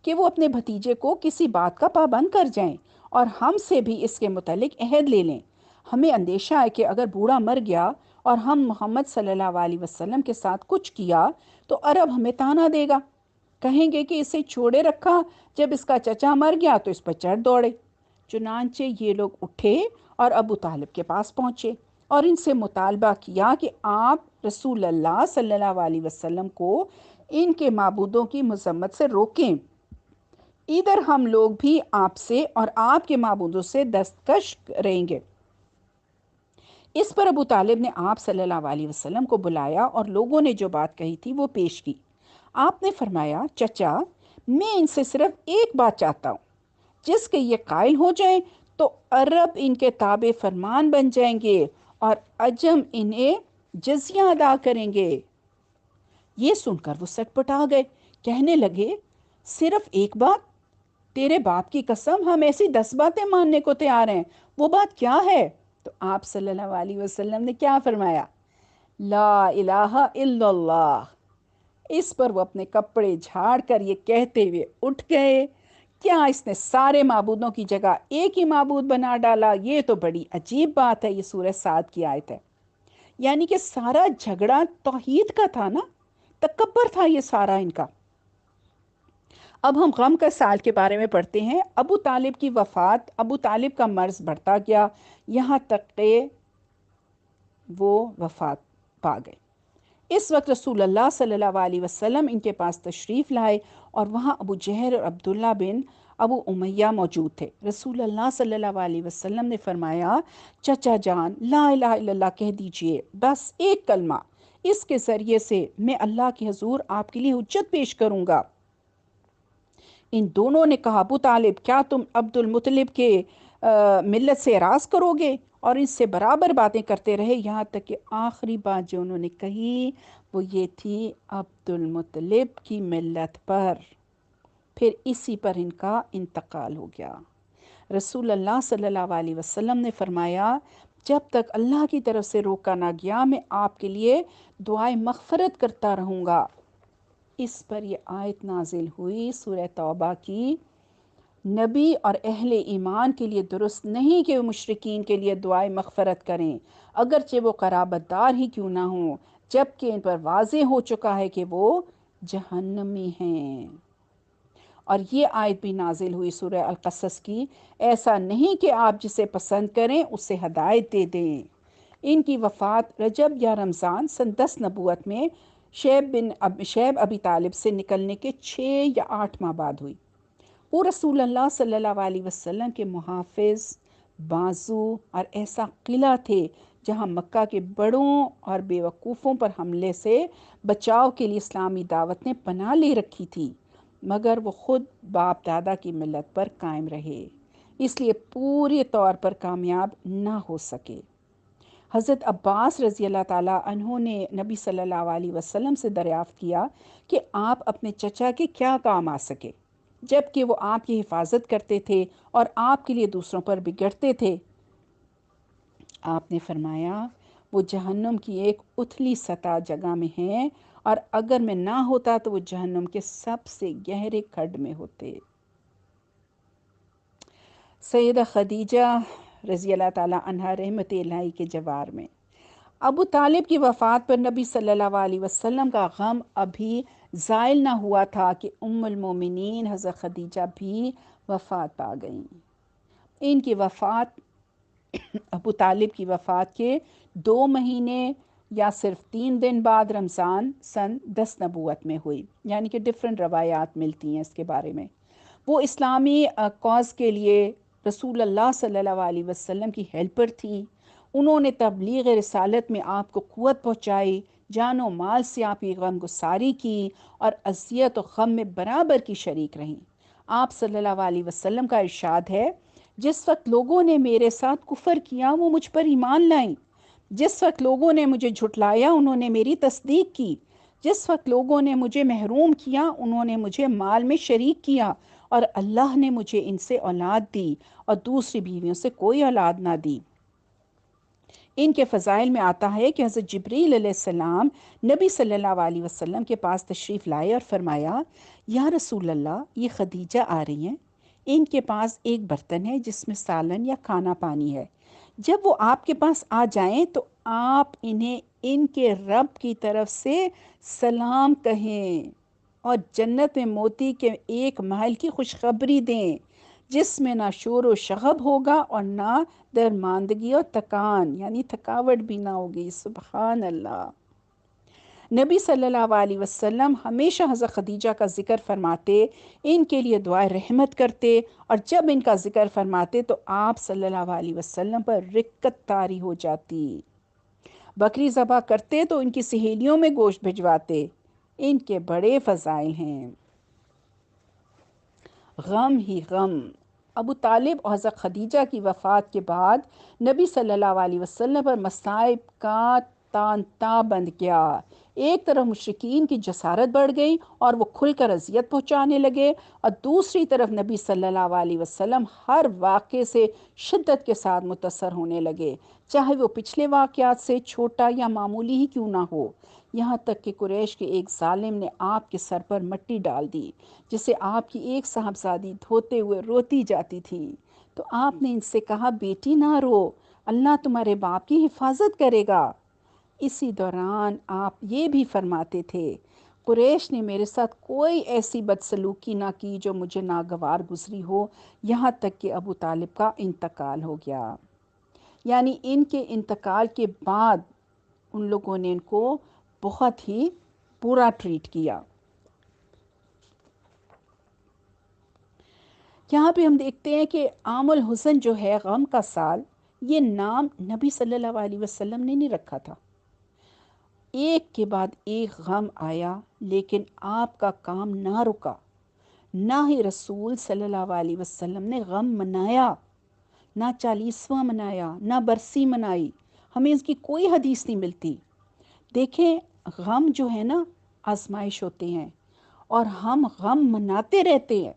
کہ وہ اپنے بھتیجے کو کسی بات کا پابند کر جائیں اور ہم سے بھی اس کے متعلق عہد لے لیں۔ ہمیں اندیشہ ہے کہ اگر بوڑھا مر گیا اور ہم محمد صلی اللہ علیہ وسلم کے ساتھ کچھ کیا تو عرب ہمیں تانا دے گا، کہیں گے کہ اسے چھوڑے رکھا، جب اس کا چچا مر گیا تو اس پر چڑھ دوڑے۔ چنانچہ یہ لوگ اٹھے اور ابو طالب کے پاس پہنچے اور ان سے مطالبہ کیا کہ آپ رسول اللہ صلی اللہ علیہ وسلم کو ان کے معبودوں کی مذمت سے روکیں، ادھر ہم لوگ بھی آپ سے اور آپ کے معبودوں سے دستکش رہیں گے۔ اس پر ابو طالب نے آپ صلی اللہ علیہ وسلم کو بلایا اور لوگوں نے جو بات کہی تھی وہ پیش کی۔ آپ نے فرمایا، چچا، میں ان سے صرف ایک بات چاہتا ہوں، جس کے یہ قائل ہو جائیں تو عرب ان کے تابع فرمان بن جائیں گے اور عجم انہیں جزیہ ادا کریں گے۔ یہ سن کر وہ سٹ پٹا گئے، کہنے لگے، صرف ایک بات؟ تیرے باپ کی قسم ہم ایسی 10 باتیں ماننے کو تیار ہیں، وہ بات کیا ہے؟ تو آپ صلی اللہ علیہ وسلم نے کیا فرمایا؟ لا الہ الا اللہ۔ اس پر وہ اپنے کپڑے جھاڑ کر یہ کہتے ہوئے اٹھ گئے، کیا اس نے سارے معبودوں کی جگہ ایک ہی معبود بنا ڈالا؟ یہ تو بڑی عجیب بات ہے۔ یہ سورہ صاد کی آیت ہے۔ یعنی کہ سارا جھگڑا توحید کا تھا نا، تکبر تھا یہ سارا ان کا۔ اب ہم غم کا سال کے بارے میں پڑھتے ہیں۔ ابو طالب کی وفات، ابو طالب کا مرض بڑھتا گیا یہاں تک کہ وہ وفات پا گئے۔ اس وقت رسول اللہ صلی اللہ علیہ وسلم ان کے پاس تشریف لائے اور وہاں ابو جہل اور عبداللہ بن ابو امیہ موجود تھے۔ رسول اللہ صلی اللہ علیہ وسلم نے فرمایا، چچا جان لا الہ الا اللہ کہہ دیجئے، بس ایک کلمہ، اس کے ذریعے سے میں اللہ کے حضور آپ کے لیے حجت پیش کروں گا۔ ان دونوں نے کہا، ابو طالب کیا تم عبد المطلب کے ملت سے اعراض کرو گے؟ اور اس سے برابر باتیں کرتے رہے یہاں تک کہ آخری بات جو انہوں نے کہی وہ یہ تھی عبد المطلب کی ملت پر۔ پھر اسی پر ان کا انتقال ہو گیا۔ رسول اللہ صلی اللہ علیہ وسلم نے فرمایا، جب تک اللہ کی طرف سے روکا نہ گیا میں آپ کے لیے دعائے مغفرت کرتا رہوں گا۔ اس پر یہ آیت نازل ہوئی سورہ توبہ کی، نبی اور اہل ایمان کے لیے درست نہیں کہ وہ مشرکین کے لیے دعائے مغفرت کریں، اگرچہ وہ قرابت دار ہی کیوں نہ ہوں، جبکہ ان پر واضح ہو چکا ہے کہ وہ جہنمی ہیں۔ اور یہ آیت بھی نازل ہوئی سورہ القصص کی، ایسا نہیں کہ آپ جسے پسند کریں اسے ہدایت دے دیں۔ ان کی وفات رجب یا رمضان سن 10 نبوت میں شیب ابی طالب سے نکلنے کے 6 یا 8 ماہ بعد ہوئی۔ وہ رسول اللہ صلی اللہ علیہ وسلم کے محافظ، بازو اور ایسا قلعہ تھے جہاں مکہ کے بڑوں اور بیوقوفوں پر حملے سے بچاؤ کے لیے اسلامی دعوت نے پناہ لے رکھی تھی، مگر وہ خود باپ دادا کی ملت پر قائم رہے، اس لیے پورے طور پر کامیاب نہ ہو سکے۔ حضرت عباس رضی اللہ تعالیٰ عنہ نے نبی صلی اللہ علیہ وسلم سے دریافت کیا کہ آپ اپنے چچا کے کیا کام آ سکے، جبکہ وہ آپ کی حفاظت کرتے تھے اور آپ کے لیے دوسروں پر بگڑتے تھے۔ آپ نے فرمایا، وہ جہنم کی ایک اتھلی سطح جگہ میں ہیں، اور اگر میں نہ ہوتا تو وہ جہنم کے سب سے گہرے کھڈ میں ہوتے۔ سیدہ خدیجہ رضی اللہ تعالیٰ عنہا رحمت الہی کے جوار میں، ابو طالب کی وفات پر نبی صلی اللہ علیہ وسلم کا غم ابھی زائل نہ ہوا تھا کہ ام المومنین حضرت خدیجہ بھی وفات پا گئیں۔ ان کی وفات ابو طالب کی وفات کے 2 مہینے یا صرف 3 دن بعد رمضان سن 10 نبوت میں ہوئی، یعنی کہ ڈیفرنٹ روایات ملتی ہیں اس کے بارے میں۔ وہ اسلامی کاز کے لیے رسول اللہ صلی اللہ علیہ وسلم کی ہیلپر تھی۔ انہوں نے تبلیغ رسالت میں آپ کو قوت پہنچائی، جان و مال سے آپ کی غم گساری کی اور اذیت و غم میں برابر کی شریک رہیں۔ آپ صلی اللہ علیہ وسلم کا ارشاد ہے، جس وقت لوگوں نے میرے ساتھ کفر کیا وہ مجھ پر ایمان لائیں، جس وقت لوگوں نے مجھے جھٹلایا انہوں نے میری تصدیق کی، جس وقت لوگوں نے مجھے محروم کیا انہوں نے مجھے مال میں شریک کیا، اور اللہ نے مجھے ان سے اولاد دی اور دوسری بیویوں سے کوئی اولاد نہ دی۔ ان کے فضائل میں آتا ہے کہ حضرت جبریل علیہ السلام نبی صلی اللہ علیہ وسلم کے پاس تشریف لائے اور فرمایا، یا رسول اللہ یہ خدیجہ آ رہی ہیں، ان کے پاس ایک برتن ہے جس میں سالن یا کھانا پانی ہے، جب وہ آپ کے پاس آ جائیں تو آپ انہیں ان کے رب کی طرف سے سلام کہیں اور جنت میں موتی کے 1 محل کی خوشخبری دیں جس میں نہ شور و شغب ہوگا اور نہ درماندگی اور تکان، یعنی تھکاوٹ بھی نہ ہوگی۔ سبحان اللہ۔ نبی صلی اللہ علیہ وسلم ہمیشہ حضرت خدیجہ کا ذکر فرماتے، ان کے لیے دعائے رحمت کرتے، اور جب ان کا ذکر فرماتے تو آپ صلی اللہ علیہ وسلم پر رقت طاری ہو جاتی۔ بکری ذبح کرتے تو ان کی سہیلیوں میں گوشت بھجواتے۔ ان کے بڑے فضائل ہیں۔ غم ہی غم۔ ابو طالب اور حضرت خدیجہ کی وفات کے بعد نبی صلی اللہ علیہ وسلم پر مصائب کا تانتا بند کیا۔ ایک طرف مشرکین کی جسارت بڑھ گئی اور وہ کھل کر اذیت پہنچانے لگے، اور دوسری طرف نبی صلی اللہ علیہ وسلم ہر واقعے سے شدت کے ساتھ متاثر ہونے لگے، چاہے وہ پچھلے واقعات سے چھوٹا یا معمولی ہی کیوں نہ ہو، یہاں تک کہ قریش کے ایک ظالم نے آپ کے سر پر مٹی ڈال دی جسے آپ کی ایک صاحبزادی دھوتے ہوئے روتی جاتی تھی، تو آپ نے ان سے کہا، بیٹی نہ رو، اللہ تمہارے باپ کی حفاظت کرے گا۔ اسی دوران آپ یہ بھی فرماتے تھے، قریش نے میرے ساتھ کوئی ایسی بدسلوکی نہ کی جو مجھے ناگوار گزری ہو، یہاں تک کہ ابو طالب کا انتقال ہو گیا۔ یعنی ان کے انتقال کے بعد ان لوگوں نے ان کو بہت ہی برا ٹریٹ کیا۔ یہاں پہ ہم دیکھتے ہیں کہ عام الحزن جو ہے، غم کا سال، یہ نام نبی صلی اللہ علیہ وسلم نے نہیں رکھا تھا۔ ایک کے بعد ایک غم آیا، لیکن آپ کا کام نہ رکا، نہ ہی رسول صلی اللہ علیہ وسلم نے غم منایا، نہ 40واں منایا، نہ برسی منائی۔ ہمیں اس کی کوئی حدیث نہیں ملتی۔ دیکھیں، غم جو ہے نا، آزمائش ہوتے ہیں، اور ہم غم مناتے رہتے ہیں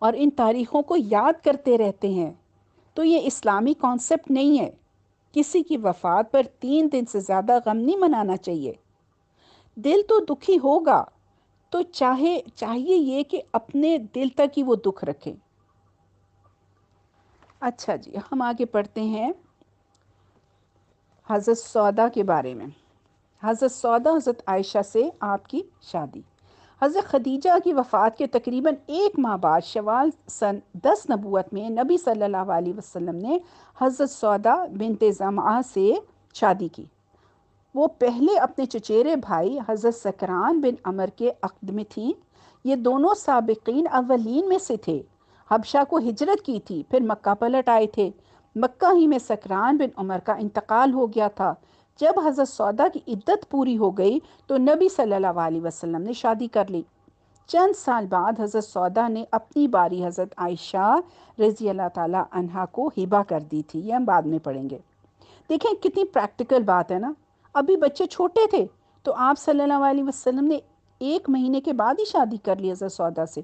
اور ان تاریخوں کو یاد کرتے رہتے ہیں، تو یہ اسلامی کانسیپٹ نہیں ہے۔ کسی کی وفات پر 3 دن سے زیادہ غم نہیں منانا چاہیے۔ دل تو دکھی ہوگا، تو چاہیے یہ کہ اپنے دل تک ہی وہ دکھ رکھیں۔ اچھا جی، ہم آگے پڑھتے ہیں حضرت سودا کے بارے میں۔ حضرت سودا، حضرت عائشہ سے آپ کی شادی۔ حضرت خدیجہ کی وفات کے تقریباً 1 ماہ بعد شوال سن 10 نبوت میں نبی صلی اللہ علیہ وسلم نے حضرت سودا بنت زمعہ سے شادی کی۔ وہ پہلے اپنے چچیرے بھائی حضرت سکران بن عمر کے عقد میں تھیں۔ یہ دونوں سابقین اولین میں سے تھے۔ حبشہ کو ہجرت کی تھی، پھر مکہ پلٹ آئے تھے۔ مکہ ہی میں سکران بن عمر کا انتقال ہو گیا تھا۔ جب حضرت سودا کی عدت پوری ہو گئی تو نبی صلی اللہ علیہ وسلم نے شادی کر لی۔ چند سال بعد حضرت سودا نے اپنی باری حضرت عائشہ رضی اللہ تعالی عنہا کو ہبہ کر دی تھی۔ یہ ہم بعد میں پڑھیں گے۔ دیکھیں کتنی پریکٹیکل بات ہے نا۔ ابھی بچے چھوٹے تھے تو آپ صلی اللہ علیہ وسلم نے 1 مہینے کے بعد ہی شادی کر لی حضرت سودا سے۔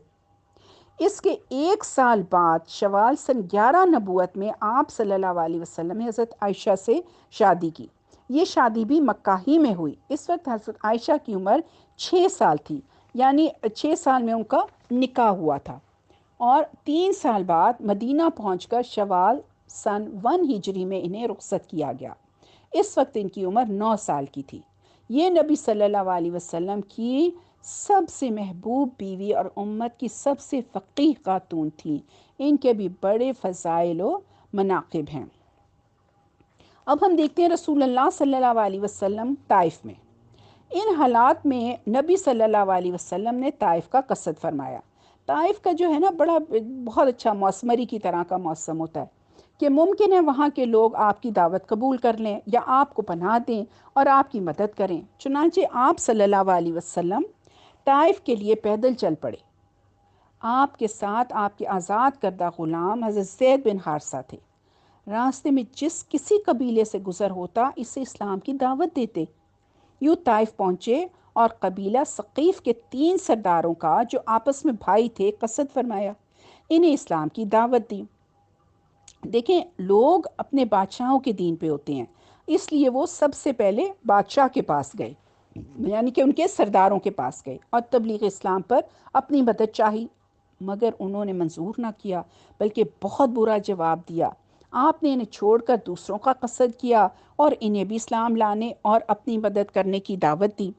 اس کے 1 سال بعد شوال سن 11 نبوت میں آپ صلی اللہ علیہ وسلم نے حضرت عائشہ سے شادی کی۔ یہ شادی بھی مکہ ہی میں ہوئی۔ اس وقت حضرت عائشہ کی عمر 6 سال تھی، یعنی 6 سال میں ان کا نکاح ہوا تھا، اور 3 سال بعد مدینہ پہنچ کر شوال سن 1 ہجری میں انہیں رخصت کیا گیا۔ اس وقت ان کی عمر 9 سال کی تھی۔ یہ نبی صلی اللہ علیہ وسلم کی سب سے محبوب بیوی اور امت کی سب سے فقیہ خاتون تھیں۔ ان کے بھی بڑے فضائل و مناقب ہیں۔ اب ہم دیکھتے ہیں رسول اللہ صلی اللہ علیہ وسلم طائف میں۔ ان حالات میں نبی صلی اللہ علیہ وسلم نے طائف کا قصد فرمایا۔ طائف کا جو ہے نا، بہت اچھا موسمری کی طرح کا موسم ہوتا ہے کہ ممکن ہے وہاں کے لوگ آپ کی دعوت قبول کر لیں یا آپ کو پناہ دیں اور آپ کی مدد کریں۔ چنانچہ آپ صلی اللہ علیہ وسلم طائف کے لیے پیدل چل پڑے۔ آپ کے ساتھ آپ کے آزاد کردہ غلام حضرت زید بن حارثہ تھے۔ راستے میں جس کسی قبیلے سے گزر ہوتا اسے اسلام کی دعوت دیتے۔ یوں طائف پہنچے اور قبیلہ ثقیف کے 3 سرداروں کا جو آپس میں بھائی تھے قصد فرمایا، انہیں اسلام کی دعوت دی۔ دیکھیں، لوگ اپنے بادشاہوں کے دین پہ ہوتے ہیں، اس لیے وہ سب سے پہلے بادشاہ کے پاس گئے، یعنی کہ ان کے سرداروں کے پاس گئے اور تبلیغ اسلام پر اپنی مدد چاہی، مگر انہوں نے منظور نہ کیا، بلکہ بہت برا جواب دیا۔ آپ نے انہیں چھوڑ کر دوسروں کا قصد کیا اور انہیں بھی اسلام لانے اور اپنی مدد کرنے کی دعوت دی۔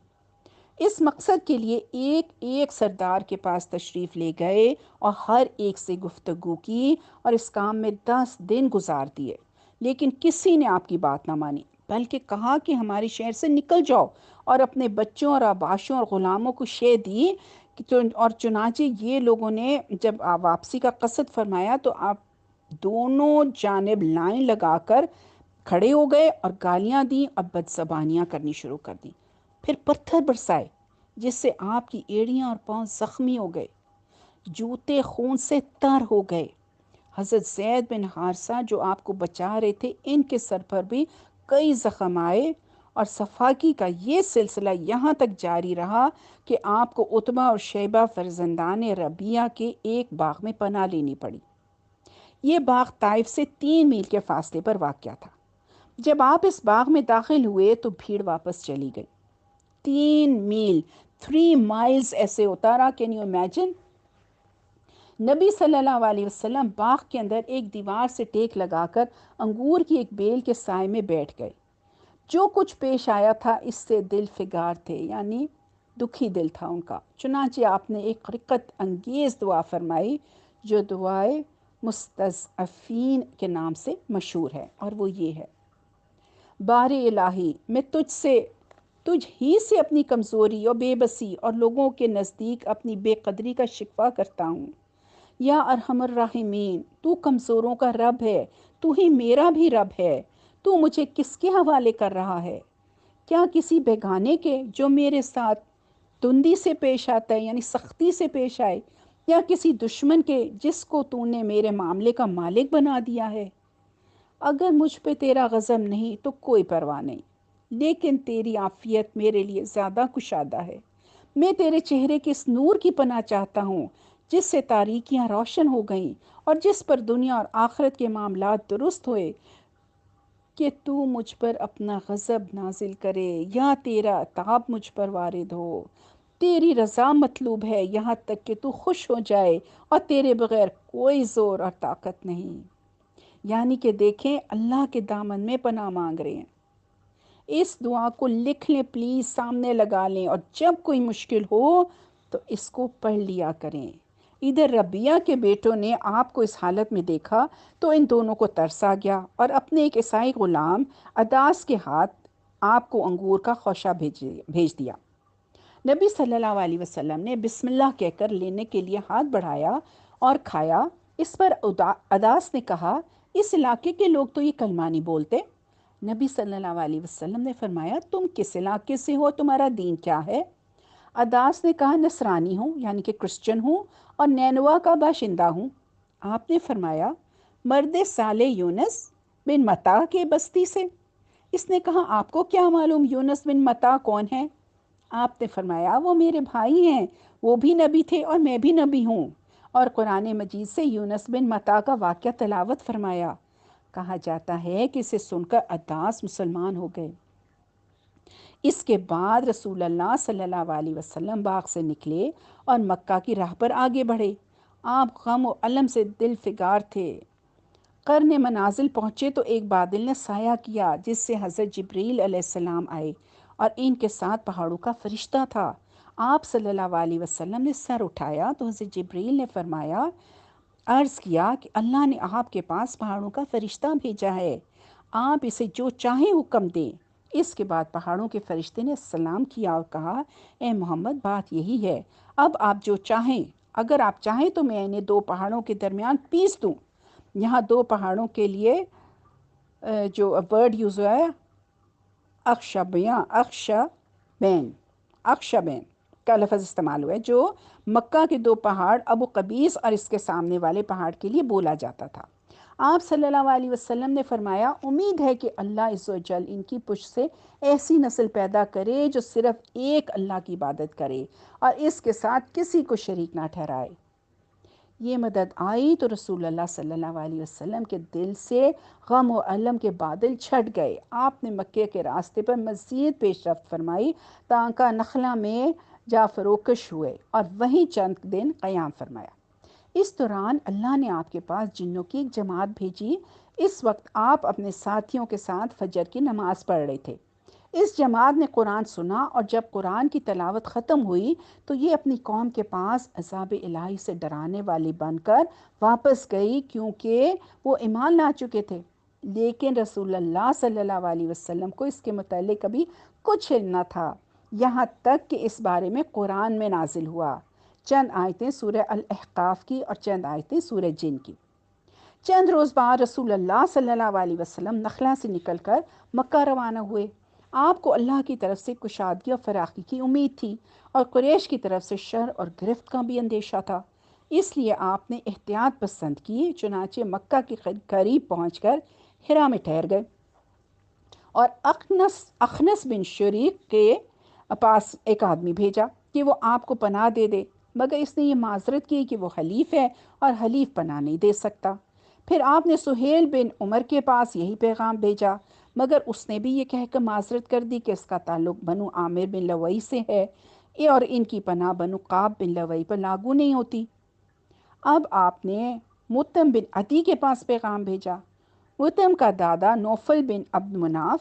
اس مقصد کے لیے ایک ایک سردار کے پاس تشریف لے گئے اور ہر ایک سے گفتگو کی اور اس کام میں 10 دن گزار دیے، لیکن کسی نے آپ کی بات نہ مانی، بلکہ کہا کہ ہمارے شہر سے نکل جاؤ، اور اپنے بچوں اور آباشوں اور غلاموں کو شے دی۔ اور چنانچہ یہ لوگوں نے جب واپسی کا قصد فرمایا تو آپ دونوں جانب لائن لگا کر کھڑے ہو گئے اور گالیاں دیں اور بدزبانیاں کرنی شروع کر دیں۔ پھر پتھر برسائے جس سے آپ کی ایڑیاں اور پاؤں زخمی ہو گئے، جوتے خون سے تر ہو گئے۔ حضرت زید بن حارثہ جو آپ کو بچا رہے تھے، ان کے سر پر بھی کئی زخم آئے، اور صفاقی کا یہ سلسلہ یہاں تک جاری رہا کہ آپ کو عتبہ اور شیبہ فرزندان ربیعہ کے ایک باغ میں پناہ لینی پڑی۔ یہ باغ طائف سے 3 میل کے فاصلے پر واقع تھا۔ جب آپ اس باغ میں داخل ہوئے تو بھیڑ واپس چلی گئی۔ 3 میل، 3 مائلز ایسے ہوتا رہا۔ Can you imagine? نبی صلی اللہ علیہ وسلم باغ کے اندر ایک دیوار سے ٹیک لگا کر انگور کی ایک بیل کے سائے میں بیٹھ گئے۔ جو کچھ پیش آیا تھا اس سے دل فگار تھے، یعنی دکھی دل تھا ان کا۔ چنانچہ آپ نے ایک رقت انگیز دعا فرمائی جو دعائے مستضعفین کے نام سے مشہور ہے، اور وہ یہ ہے: بار الہی، میں تجھ ہی سے اپنی کمزوری اور بے بسی اور لوگوں کے نزدیک اپنی بے قدری کا شکوہ کرتا ہوں۔ یا ارحم الراحمین، تو کمزوروں کا رب ہے، تو ہی میرا بھی رب ہے۔ تو مجھے کس کے حوالے کر رہا ہے؟ کیا کسی بیگانے کے جو میرے ساتھ تندی سے پیش آتا ہے، یعنی سختی سے پیش آئے، یا کسی دشمن کے جس کو تو نے میرے معاملے کا مالک بنا دیا ہے؟ اگر مجھ پہ تیرا غضب نہیں تو کوئی پرواہ نہیں، لیکن تیری عافیت میرے لیے زیادہ کشادہ ہے۔ میں تیرے چہرے کے اس نور کی پناہ چاہتا ہوں جس سے تاریکیاں روشن ہو گئیں اور جس پر دنیا اور آخرت کے معاملات درست ہوئے، کہ تو مجھ پر اپنا غضب نازل کرے یا تیرا عتاب مجھ پر وارد ہو۔ تیری رضا مطلوب ہے یہاں تک کہ تو خوش ہو جائے، اور تیرے بغیر کوئی زور اور طاقت نہیں۔ یعنی کہ دیکھیں، اللہ کے دامن میں پناہ مانگ رہے ہیں۔ اس دعا کو لکھ لیں پلیز، سامنے لگا لیں، اور جب کوئی مشکل ہو تو اس کو پڑھ لیا کریں۔ ادھر ربیہ کے بیٹوں نے آپ کو اس حالت میں دیکھا تو ان دونوں کو ترس آ گیا، اور اپنے ایک عیسائی غلام اداس کے ہاتھ آپ کو انگور کا خوشہ بھیج دیا۔ نبی صلی اللہ علیہ وسلم نے بسم اللہ کہہ کر لینے کے لیے ہاتھ بڑھایا اور کھایا۔ اس پر اداس نے کہا، اس علاقے کے لوگ تو یہ کلمہ نہیں بولتے۔ نبی صلی اللہ علیہ وسلم نے فرمایا، تم کس علاقے سے ہو، تمہارا دین کیا ہے؟ اداس نے کہا، نصرانی ہوں، یعنی کہ کرسچن ہوں، اور نینوا کا باشندہ ہوں۔ آپ نے فرمایا، مرد صالح یونس بن متا کے بستی سے؟ اس نے کہا، آپ کو کیا معلوم یونس بن متا کون ہے؟ آپ نے فرمایا، وہ میرے بھائی ہیں، وہ بھی نبی تھے اور میں بھی نبی ہوں۔ اور قرآن مجید سے یونس بن متا کا واقعہ تلاوت فرمایا۔ کہا جاتا ہے کہ اسے سن کر اداس مسلمان ہو گئے۔ اس کے بعد رسول اللہ صلی اللہ علیہ وسلم باغ سے نکلے اور مکہ کی راہ پر آگے بڑھے۔ آپ غم و علم سے دل فگار تھے۔ قرن منازل پہنچے تو ایک بادل نے سایہ کیا جس سے حضرت جبریل علیہ السلام آئے، اور ان کے ساتھ پہاڑوں کا فرشتہ تھا۔ آپ صلی اللہ علیہ وسلم نے سر اٹھایا تو حضرت جبریل نے فرمایا، عرض کیا کہ اللہ نے آپ کے پاس پہاڑوں کا فرشتہ بھیجا ہے، آپ اسے جو چاہیں حکم دیں۔ اس کے بعد پہاڑوں کے فرشتے نے سلام کیا اور کہا، اے محمد، بات یہی ہے، اب آپ جو چاہیں، اگر آپ چاہیں تو میں انہیں دو پہاڑوں کے درمیان پیس دوں۔ یہاں دو پہاڑوں کے لیے جو ورڈ یوز ہوا ہے، اخشبین کا لفظ استعمال ہوا ہے، جو مکہ کے دو پہاڑ ابو قبیس اور اس کے سامنے والے پہاڑ کے لیے بولا جاتا تھا۔ آپ صلی اللہ علیہ وسلم نے فرمایا، امید ہے کہ اللہ عز و جل ان کی پشت سے ایسی نسل پیدا کرے جو صرف ایک اللہ کی عبادت کرے اور اس کے ساتھ کسی کو شریک نہ ٹھہرائے۔ یہ مدد آئی تو رسول اللہ صلی اللہ علیہ وسلم کے دل سے غم و علم کے بادل چھٹ گئے۔ آپ نے مکے کے راستے پر مزید پیش رفت فرمائی تاکہ نخلا میں جا فروکش ہوئے اور وہیں چند دن قیام فرمایا۔ اس دوران اللہ نے آپ کے پاس جنوں کی ایک جماعت بھیجی۔ اس وقت آپ اپنے ساتھیوں کے ساتھ فجر کی نماز پڑھ رہے تھے۔ اس جماعت نے قرآن سنا، اور جب قرآن کی تلاوت ختم ہوئی تو یہ اپنی قوم کے پاس عذاب الہی سے ڈرانے والی بن کر واپس گئی، کیونکہ وہ ایمان لا چکے تھے۔ لیکن رسول اللہ صلی اللہ علیہ وسلم کو اس کے متعلق کبھی کچھ علم نہ تھا، یہاں تک کہ اس بارے میں قرآن میں نازل ہوا۔ چند آیتیں سورہ الاحقاف کی اور چند آیتیں سورہ جن کی۔ چند روز بعد رسول اللہ صلی اللہ علیہ وسلم نخلا سے نکل کر مکہ روانہ ہوئے۔ آپ کو اللہ کی طرف سے کشادگی اور فراخی کی امید تھی، اور قریش کی طرف سے شر اور گرفت کا بھی اندیشہ تھا۔ اس لیے آپ نے احتیاط پسند کی، چنانچہ مکہ کے قریب پہنچ کر حرا میں ٹھہر گئے، اور اخنس بن شریق کے پاس ایک آدمی بھیجا کہ وہ آپ کو پناہ دے دے، مگر اس نے یہ معذرت کی کہ وہ حلیف ہے اور حلیف پناہ نہیں دے سکتا۔ پھر آپ نے سہیل بن عمر کے پاس یہی پیغام بھیجا، مگر اس نے بھی یہ کہہ کر معذرت کر دی کہ اس کا تعلق بنو عامر بن لوئی سے ہے، اور ان کی پناہ بنو قاب بن لوئی پر لاگو نہیں ہوتی۔ اب آپ نے متم بن عدی کے پاس پیغام بھیجا۔ متم کا دادا نوفل بن عبد مناف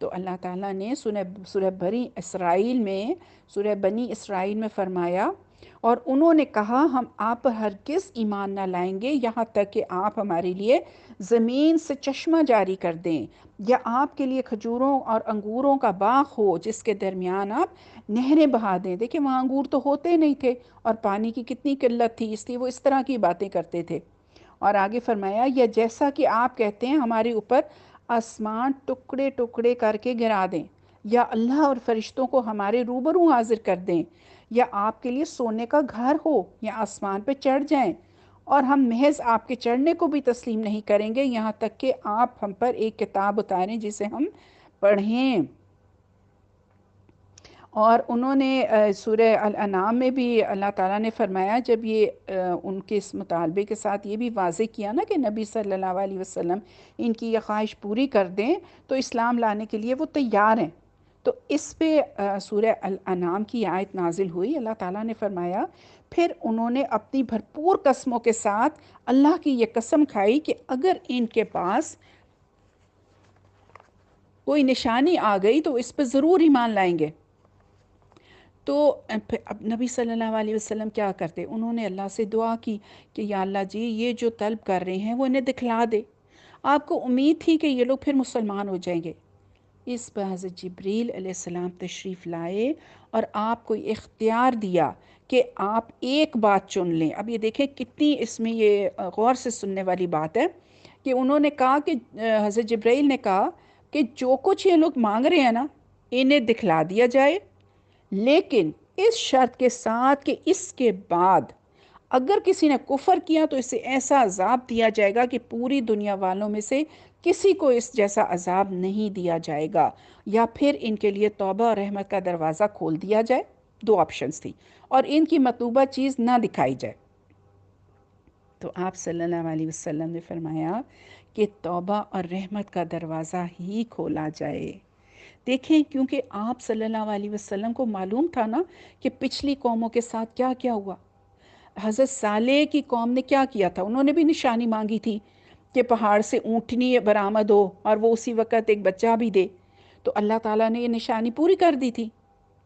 تو اللہ تعالیٰ نے سورہ بنی اسرائیل میں فرمایا، اور انہوں نے کہا ہم آپ پر ہرگز ایمان نہ لائیں گے یہاں تک کہ آپ ہمارے لیے زمین سے چشمہ جاری کر دیں، یا آپ کے لیے کھجوروں اور انگوروں کا باغ ہو جس کے درمیان آپ نہریں بہا دیں۔ دیکھیں وہاں انگور تو ہوتے نہیں تھے اور پانی کی کتنی قلت تھی، اس لیے وہ اس طرح کی باتیں کرتے تھے۔ اور آگے فرمایا، یا جیسا کہ آپ کہتے ہیں ہمارے اوپر آسمان ٹکڑے ٹکڑے کر کے گرا دیں، یا اللہ اور فرشتوں کو ہمارے روبرو حاضر کر دیں، یا آپ کے لیے سونے کا گھر ہو یا آسمان پہ چڑھ جائیں، اور ہم محض آپ کے چڑھنے کو بھی تسلیم نہیں کریں گے یہاں تک کہ آپ ہم پر ایک کتاب اتاریں جسے ہم پڑھیں۔ اور انہوں نے سورہ الانعام میں بھی اللہ تعالیٰ نے فرمایا، جب یہ ان کے اس مطالبے کے ساتھ یہ بھی واضح کیا نا کہ نبی صلی اللہ علیہ وسلم ان کی یہ خواہش پوری کر دیں تو اسلام لانے کے لیے وہ تیار ہیں، تو اس پہ سورہ الانعام کی آیت نازل ہوئی۔ اللہ تعالیٰ نے فرمایا، پھر انہوں نے اپنی بھرپور قسموں کے ساتھ اللہ کی یہ قسم کھائی کہ اگر ان کے پاس کوئی نشانی آ گئی تو اس پہ ضرور ایمان لائیں گے۔ تو اب نبی صلی اللہ علیہ وسلم کیا کرتے؟ انہوں نے اللہ سے دعا کی کہ یا اللہ جی یہ جو طلب کر رہے ہیں وہ انہیں دکھلا دے، آپ کو امید تھی کہ یہ لوگ پھر مسلمان ہو جائیں گے۔ اس پہ حضرت جبریل علیہ السلام تشریف لائے اور آپ کو اختیار دیا کہ آپ ایک بات چن لیں۔ اب یہ دیکھیں کتنی اس میں یہ غور سے سننے والی بات ہے کہ انہوں نے کہا کہ حضرت جبریل نے کہا کہ جو کچھ یہ لوگ مانگ رہے ہیں نا انہیں دکھلا دیا جائے، لیکن اس شرط کے ساتھ کہ اس کے بعد اگر کسی نے کفر کیا تو اسے ایسا عذاب دیا جائے گا کہ پوری دنیا والوں میں سے کسی کو اس جیسا عذاب نہیں دیا جائے گا، یا پھر ان کے لیے توبہ اور رحمت کا دروازہ کھول دیا جائے۔ دو آپشنز تھی، اور ان کی مطلوبہ چیز نہ دکھائی جائے۔ تو آپ صلی اللہ علیہ وسلم نے فرمایا کہ توبہ اور رحمت کا دروازہ ہی کھولا جائے۔ دیکھیں کیونکہ آپ صلی اللہ علیہ وسلم کو معلوم تھا نا کہ پچھلی قوموں کے ساتھ کیا کیا ہوا۔ حضرت صالح کی قوم نے کیا کیا تھا؟ انہوں نے بھی نشانی مانگی تھی کہ پہاڑ سے اونٹنی برآمد ہو اور وہ اسی وقت ایک بچہ بھی دے، تو اللہ تعالیٰ نے یہ نشانی پوری کر دی تھی۔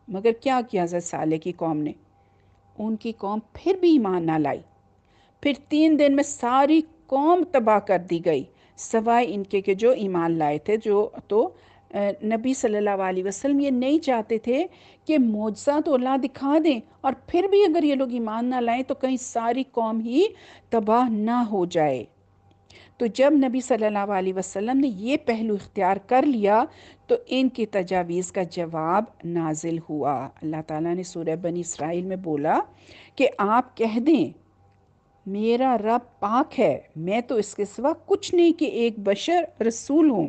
مگر کیا کیا حضرت صالح کی قوم نے؟ ان کی قوم پھر بھی ایمان نہ لائی، پھر 3 دن میں ساری قوم تباہ کر دی گئی سوائے ان کے کہ جو ایمان لائے تھے۔ تو نبی صلی اللہ علیہ وسلم یہ نہیں چاہتے تھے کہ معجزہ تو اللہ دکھا دیں اور پھر بھی اگر یہ لوگ ایمان نہ لائیں تو کہیں ساری قوم ہی تباہ نہ ہو جائے۔ تو جب نبی صلی اللہ علیہ وسلم نے یہ پہلو اختیار کر لیا تو ان کی تجاویز کا جواب نازل ہوا۔ اللہ تعالیٰ نے سورہ بنی اسرائیل میں بولا کہ آپ کہہ دیں میرا رب پاک ہے، میں تو اس کے سوا کچھ نہیں کہ ایک بشر رسول ہوں۔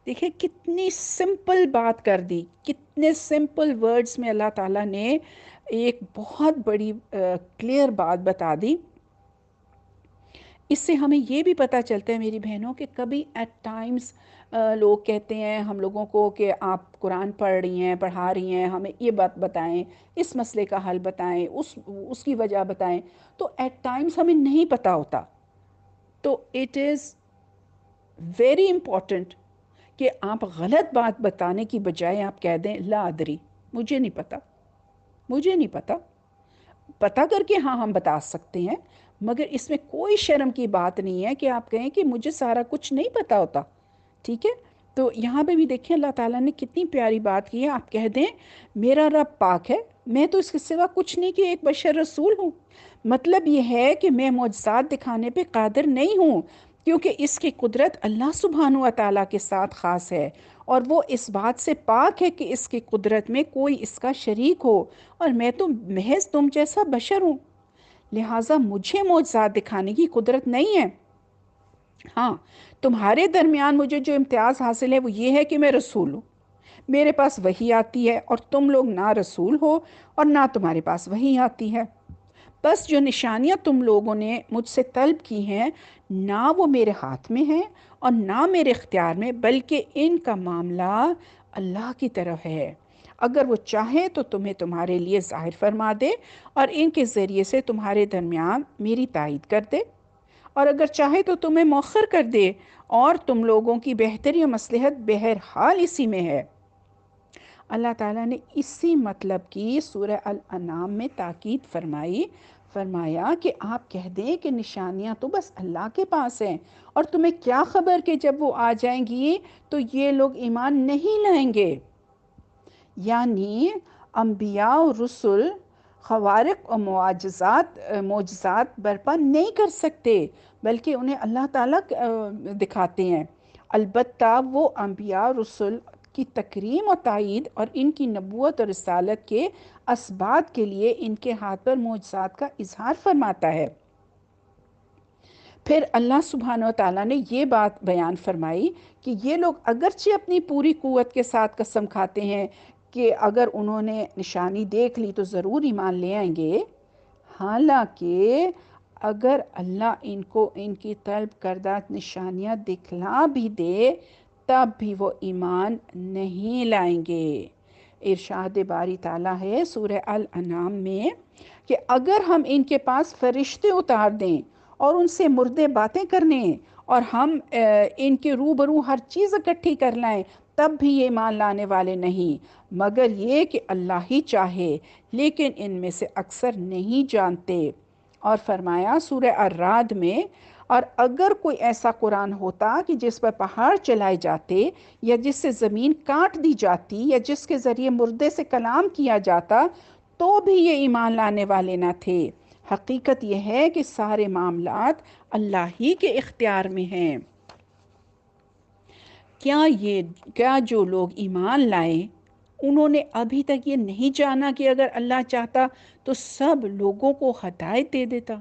دیکھیں کتنی سمپل بات کر دی، کتنے سمپل ورڈز میں اللہ تعالیٰ نے ایک بہت بڑی کلیئر بات بتا دی۔ اس سے ہمیں یہ بھی پتہ چلتا ہے میری بہنوں کہ کبھی ایٹ ٹائمز لوگ کہتے ہیں ہم لوگوں کو کہ آپ قرآن پڑھ رہی ہیں، پڑھا رہی ہیں، ہمیں یہ بات بتائیں، اس مسئلے کا حل بتائیں، اس کی وجہ بتائیں، تو ایٹ ٹائمز ہمیں نہیں پتہ ہوتا۔ تو اٹ از ویری امپورٹنٹ کہ آپ غلط بات بتانے کی بجائے آپ کہہ دیں لا ادری، مجھے نہیں پتہ، مجھے نہیں پتہ۔ پتہ کر کے ہاں ہم بتا سکتے ہیں، مگر اس میں کوئی شرم کی بات نہیں ہے کہ آپ کہیں کہ مجھے سارا کچھ نہیں پتہ ہوتا، ٹھیک ہے؟ تو یہاں پہ بھی دیکھیں اللہ تعالیٰ نے کتنی پیاری بات کی ہے۔ آپ کہہ دیں میرا رب پاک ہے، میں تو اس کے سوا کچھ نہیں کہ ایک بشر رسول ہوں۔ مطلب یہ ہے کہ میں معجزات دکھانے پہ قادر نہیں ہوں، کیونکہ اس کی قدرت اللہ سبحانہ و تعالیٰ کے ساتھ خاص ہے، اور وہ اس بات سے پاک ہے کہ اس کی قدرت میں کوئی اس کا شریک ہو، اور میں تو محض تم جیسا بشر ہوں، لہٰذا مجھے معجزات دکھانے کی قدرت نہیں ہے۔ ہاں تمہارے درمیان مجھے جو امتیاز حاصل ہے وہ یہ ہے کہ میں رسول ہوں، میرے پاس وحی آتی ہے، اور تم لوگ نہ رسول ہو اور نہ تمہارے پاس وحی آتی ہے۔ بس جو نشانیاں تم لوگوں نے مجھ سے طلب کی ہیں نہ وہ میرے ہاتھ میں ہیں اور نہ میرے اختیار میں، بلکہ ان کا معاملہ اللہ کی طرف ہے۔ اگر وہ چاہے تو تمہیں تمہارے لیے ظاہر فرما دے اور ان کے ذریعے سے تمہارے درمیان میری تائید کر دے، اور اگر چاہے تو تمہیں مؤخر کر دے اور تم لوگوں کی بہتری و مصلحت بہرحال اسی میں ہے۔ اللہ تعالیٰ نے اسی مطلب کی سورہ الانعام میں تاکید فرمایا کہ آپ کہہ دیں کہ نشانیاں تو بس اللہ کے پاس ہیں، اور تمہیں کیا خبر کہ جب وہ آ جائیں گی تو یہ لوگ ایمان نہیں لائیں گے۔ یعنی انبیاء و رسل خوارق و معجزات برپا نہیں کر سکتے، بلکہ انہیں اللہ تعالیٰ دکھاتے ہیں۔ البتہ وہ انبیاء و رسل کی تکریم و تائید اور ان کی نبوت اور رسالت کے اسبات کے لیے ان کے ہاتھ پر معجزات کا اظہار فرماتا ہے۔ پھر اللہ سبحانہ و تعالیٰ نے یہ بات بیان فرمائی کہ یہ لوگ اگرچہ اپنی پوری قوت کے ساتھ قسم کھاتے ہیں کہ اگر انہوں نے نشانی دیکھ لی تو ضرور ایمان لے آئیں گے، حالانکہ اگر اللہ ان کو ان کی طلب کردہ نشانیاں دکھلا بھی دے تب بھی وہ ایمان نہیں لائیں گے۔ ارشاد باری تعالیٰ ہے سورہ الانعام میں کہ اگر ہم ان کے پاس فرشتے اتار دیں اور ان سے مردے باتیں کرنے اور ہم ان کے روبرو ہر چیز اکٹھی کر لائیں تب بھی یہ ایمان لانے والے نہیں، مگر یہ کہ اللہ ہی چاہے، لیکن ان میں سے اکثر نہیں جانتے۔ اور فرمایا سورہ الرعد میں، اور اگر کوئی ایسا قرآن ہوتا کہ جس پر پہاڑ چلائے جاتے یا جس سے زمین کاٹ دی جاتی یا جس کے ذریعے مردے سے کلام کیا جاتا تو بھی یہ ایمان لانے والے نہ تھے۔ حقیقت یہ ہے کہ سارے معاملات اللہ ہی کے اختیار میں ہیں۔ کیا جو لوگ ایمان لائے انہوں نے ابھی تک یہ نہیں جانا کہ اگر اللہ چاہتا تو سب لوگوں کو ہدایت دے دیتا؟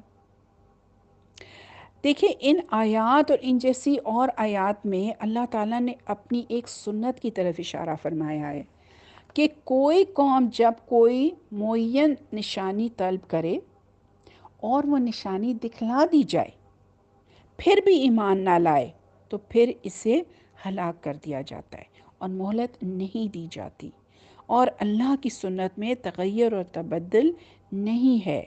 دیکھیں، ان آیات اور ان جیسی اور آیات میں اللہ تعالیٰ نے اپنی ایک سنت کی طرف اشارہ فرمایا ہے کہ کوئی قوم جب کوئی معین نشانی طلب کرے اور وہ نشانی دکھلا دی جائے پھر بھی ایمان نہ لائے تو پھر اسے ہلاک کر دیا جاتا ہے اور مہلت نہیں دی جاتی، اور اللہ کی سنت میں تغیر اور تبدل نہیں ہے۔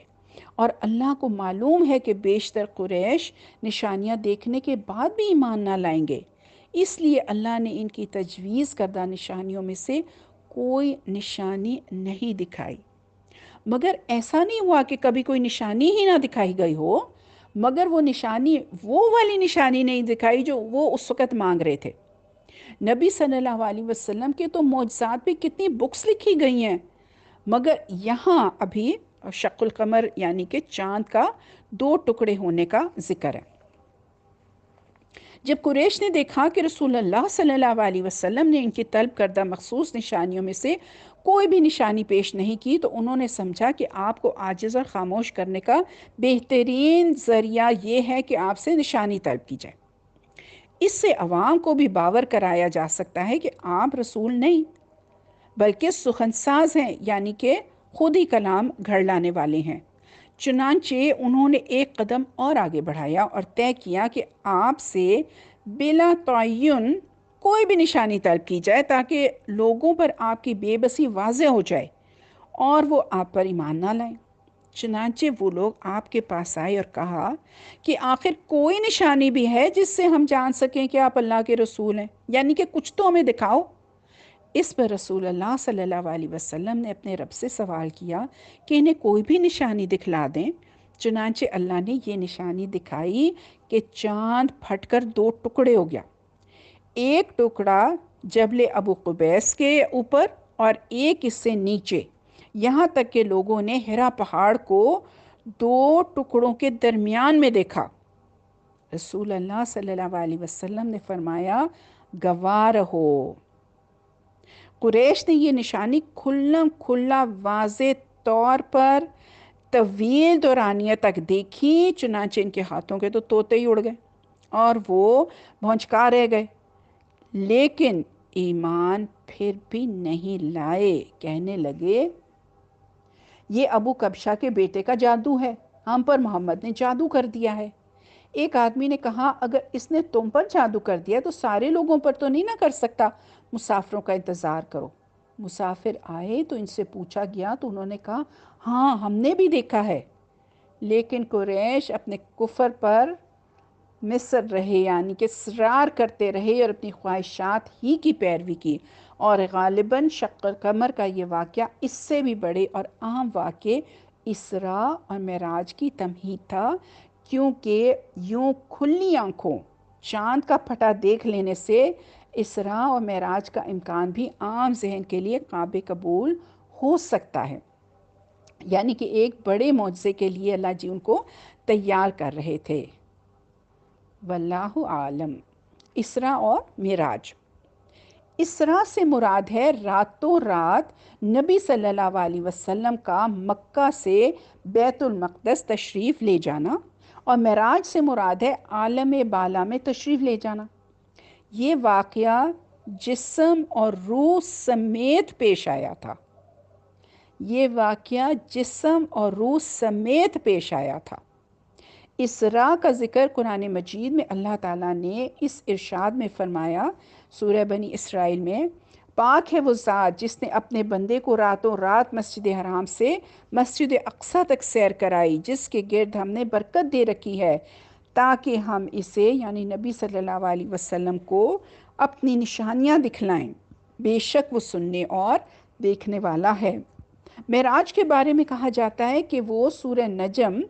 اور اللہ کو معلوم ہے کہ بیشتر قریش نشانیاں دیکھنے کے بعد بھی ایمان نہ لائیں گے، اس لیے اللہ نے ان کی تجویز کردہ نشانیوں میں سے کوئی نشانی نہیں دکھائی۔ مگر ایسا نہیں ہوا کہ کبھی کوئی نشانی ہی نہ دکھائی گئی ہو، مگر وہ والی نشانی نہیں دکھائی جو وہ اس وقت مانگ رہے تھے۔ نبی صلی اللہ علیہ وسلم کے تو معجزات پہ کتنی بکس لکھی گئی ہیں، مگر یہاں ابھی شق القمر یعنی کہ چاند کا 2 ٹکڑے ہونے کا ذکر ہے۔ جب قریش نے دیکھا کہ رسول اللہ صلی اللہ علیہ وسلم نے ان کی طلب کردہ مخصوص نشانیوں میں سے کوئی بھی نشانی پیش نہیں کی تو انہوں نے سمجھا کہ آپ کو عاجز اور خاموش کرنے کا بہترین ذریعہ یہ ہے کہ آپ سے نشانی طلب کی جائے۔ اس سے عوام کو بھی باور کرایا جا سکتا ہے کہ آپ رسول نہیں بلکہ سخن ساز ہیں، یعنی کہ خود ہی کلام گھڑ لانے والے ہیں۔ چنانچہ انہوں نے ایک قدم اور آگے بڑھایا اور طے کیا کہ آپ سے بلا تعین کوئی بھی نشانی طلب کی جائے تاکہ لوگوں پر آپ کی بے بسی واضح ہو جائے اور وہ آپ پر ایمان نہ لائیں۔ چنانچہ وہ لوگ آپ کے پاس آئے اور کہا کہ آخر کوئی نشانی بھی ہے جس سے ہم جان سکیں کہ آپ اللہ کے رسول ہیں، یعنی کہ کچھ تو ہمیں دکھاؤ۔ اس پر رسول اللہ صلی اللہ علیہ وسلم نے اپنے رب سے سوال کیا کہ انہیں کوئی بھی نشانی دکھلا دیں۔ چنانچہ اللہ نے یہ نشانی دکھائی کہ چاند پھٹ کر 2 ٹکڑے ہو گیا، ایک ٹکڑا جبل ابو قبیس کے اوپر اور ایک اس سے نیچے، یہاں تک کہ لوگوں نے ہرا پہاڑ کو 2 ٹکڑوں کے درمیان میں دیکھا۔ رسول اللہ صلی اللہ علیہ وسلم نے فرمایا، گواہ رہو۔ قریش نے یہ نشانی کھلا واضح طور پر طویل دورانیہ تک دیکھی، چنانچہ ان کے ہاتھوں کے تو طوطے ہی اڑ گئے اور وہ بھونچکا رہ گئے، لیکن ایمان پھر بھی نہیں لائے۔ کہنے لگے یہ ابو کبشہ کے بیٹے کا جادو ہے، ہم پر محمد نے جادو کر دیا ہے۔ ایک آدمی نے کہا اگر اس نے تم پر جادو کر دیا تو سارے لوگوں پر تو نہیں نہ کر سکتا، مسافروں کا انتظار کرو۔ مسافر آئے تو ان سے پوچھا گیا تو انہوں نے کہا ہاں ہم نے بھی دیکھا ہے، لیکن قریش اپنے کفر پر مصر رہے، یعنی کہ اصرار کرتے رہے اور اپنی خواہشات ہی کی پیروی کی، اور غالباً شق القمر کا یہ واقعہ اس سے بھی بڑے اور عام واقعے اسراء اور معراج کی تمہید تھا، کیونکہ یوں کھلی آنکھوں چاند کا پھٹا دیکھ لینے سے اسراء اور معراج کا امکان بھی عام ذہن کے لیے قابل قبول ہو سکتا ہے، یعنی کہ ایک بڑے معجزے کے لیے اللہ جی ان کو تیار کر رہے تھے۔ واللہ عالم۔ اسراء اور معراج۔ اسراء سے مراد ہے راتوں رات نبی صلی اللہ علیہ وسلم کا مکہ سے بیت المقدس تشریف لے جانا، اور معراج سے مراد ہے عالم بالا میں تشریف لے جانا۔ یہ واقعہ جسم اور روح سمیت پیش آیا تھا۔ یہ واقعہ جسم اور روح سمیت پیش آیا تھا۔ اسراء کا ذکر قرآن مجید میں اللہ تعالیٰ نے اس ارشاد میں فرمایا، سورہ بنی اسرائیل میں، پاک ہے وہ ذات جس نے اپنے بندے کو راتوں رات مسجد حرام سے مسجد اقصیٰ تک سیر کرائی، جس کے گرد ہم نے برکت دے رکھی ہے تاکہ ہم اسے یعنی نبی صلی اللہ علیہ وسلم کو اپنی نشانیاں دکھلائیں، بے شک وہ سننے اور دیکھنے والا ہے۔ معراج کے بارے میں کہا جاتا ہے کہ وہ سورہ نجم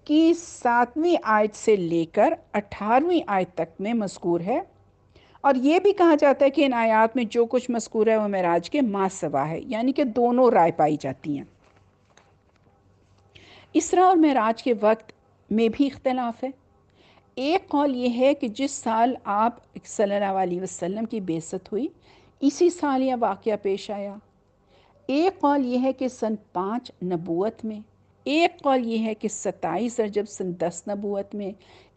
کی 7ویں آیت سے لے کر 18ویں آیت تک میں مذکور ہے، اور یہ بھی کہا جاتا ہے کہ ان آیات میں جو کچھ مذکور ہے وہ معراج کے ما سوا ہے، یعنی کہ دونوں رائے پائی جاتی ہیں۔ اسراء اور معراج کے وقت میں بھی اختلاف ہے۔ ایک قول یہ ہے کہ جس سال آپ صلی اللہ علیہ وسلم کی بعثت ہوئی اسی سال یہ واقعہ پیش آیا۔ ایک قول یہ ہے کہ سن 5 نبوت میں، ایک قول یہ ہے کہ 27 رجب سن 10 نبوت میں،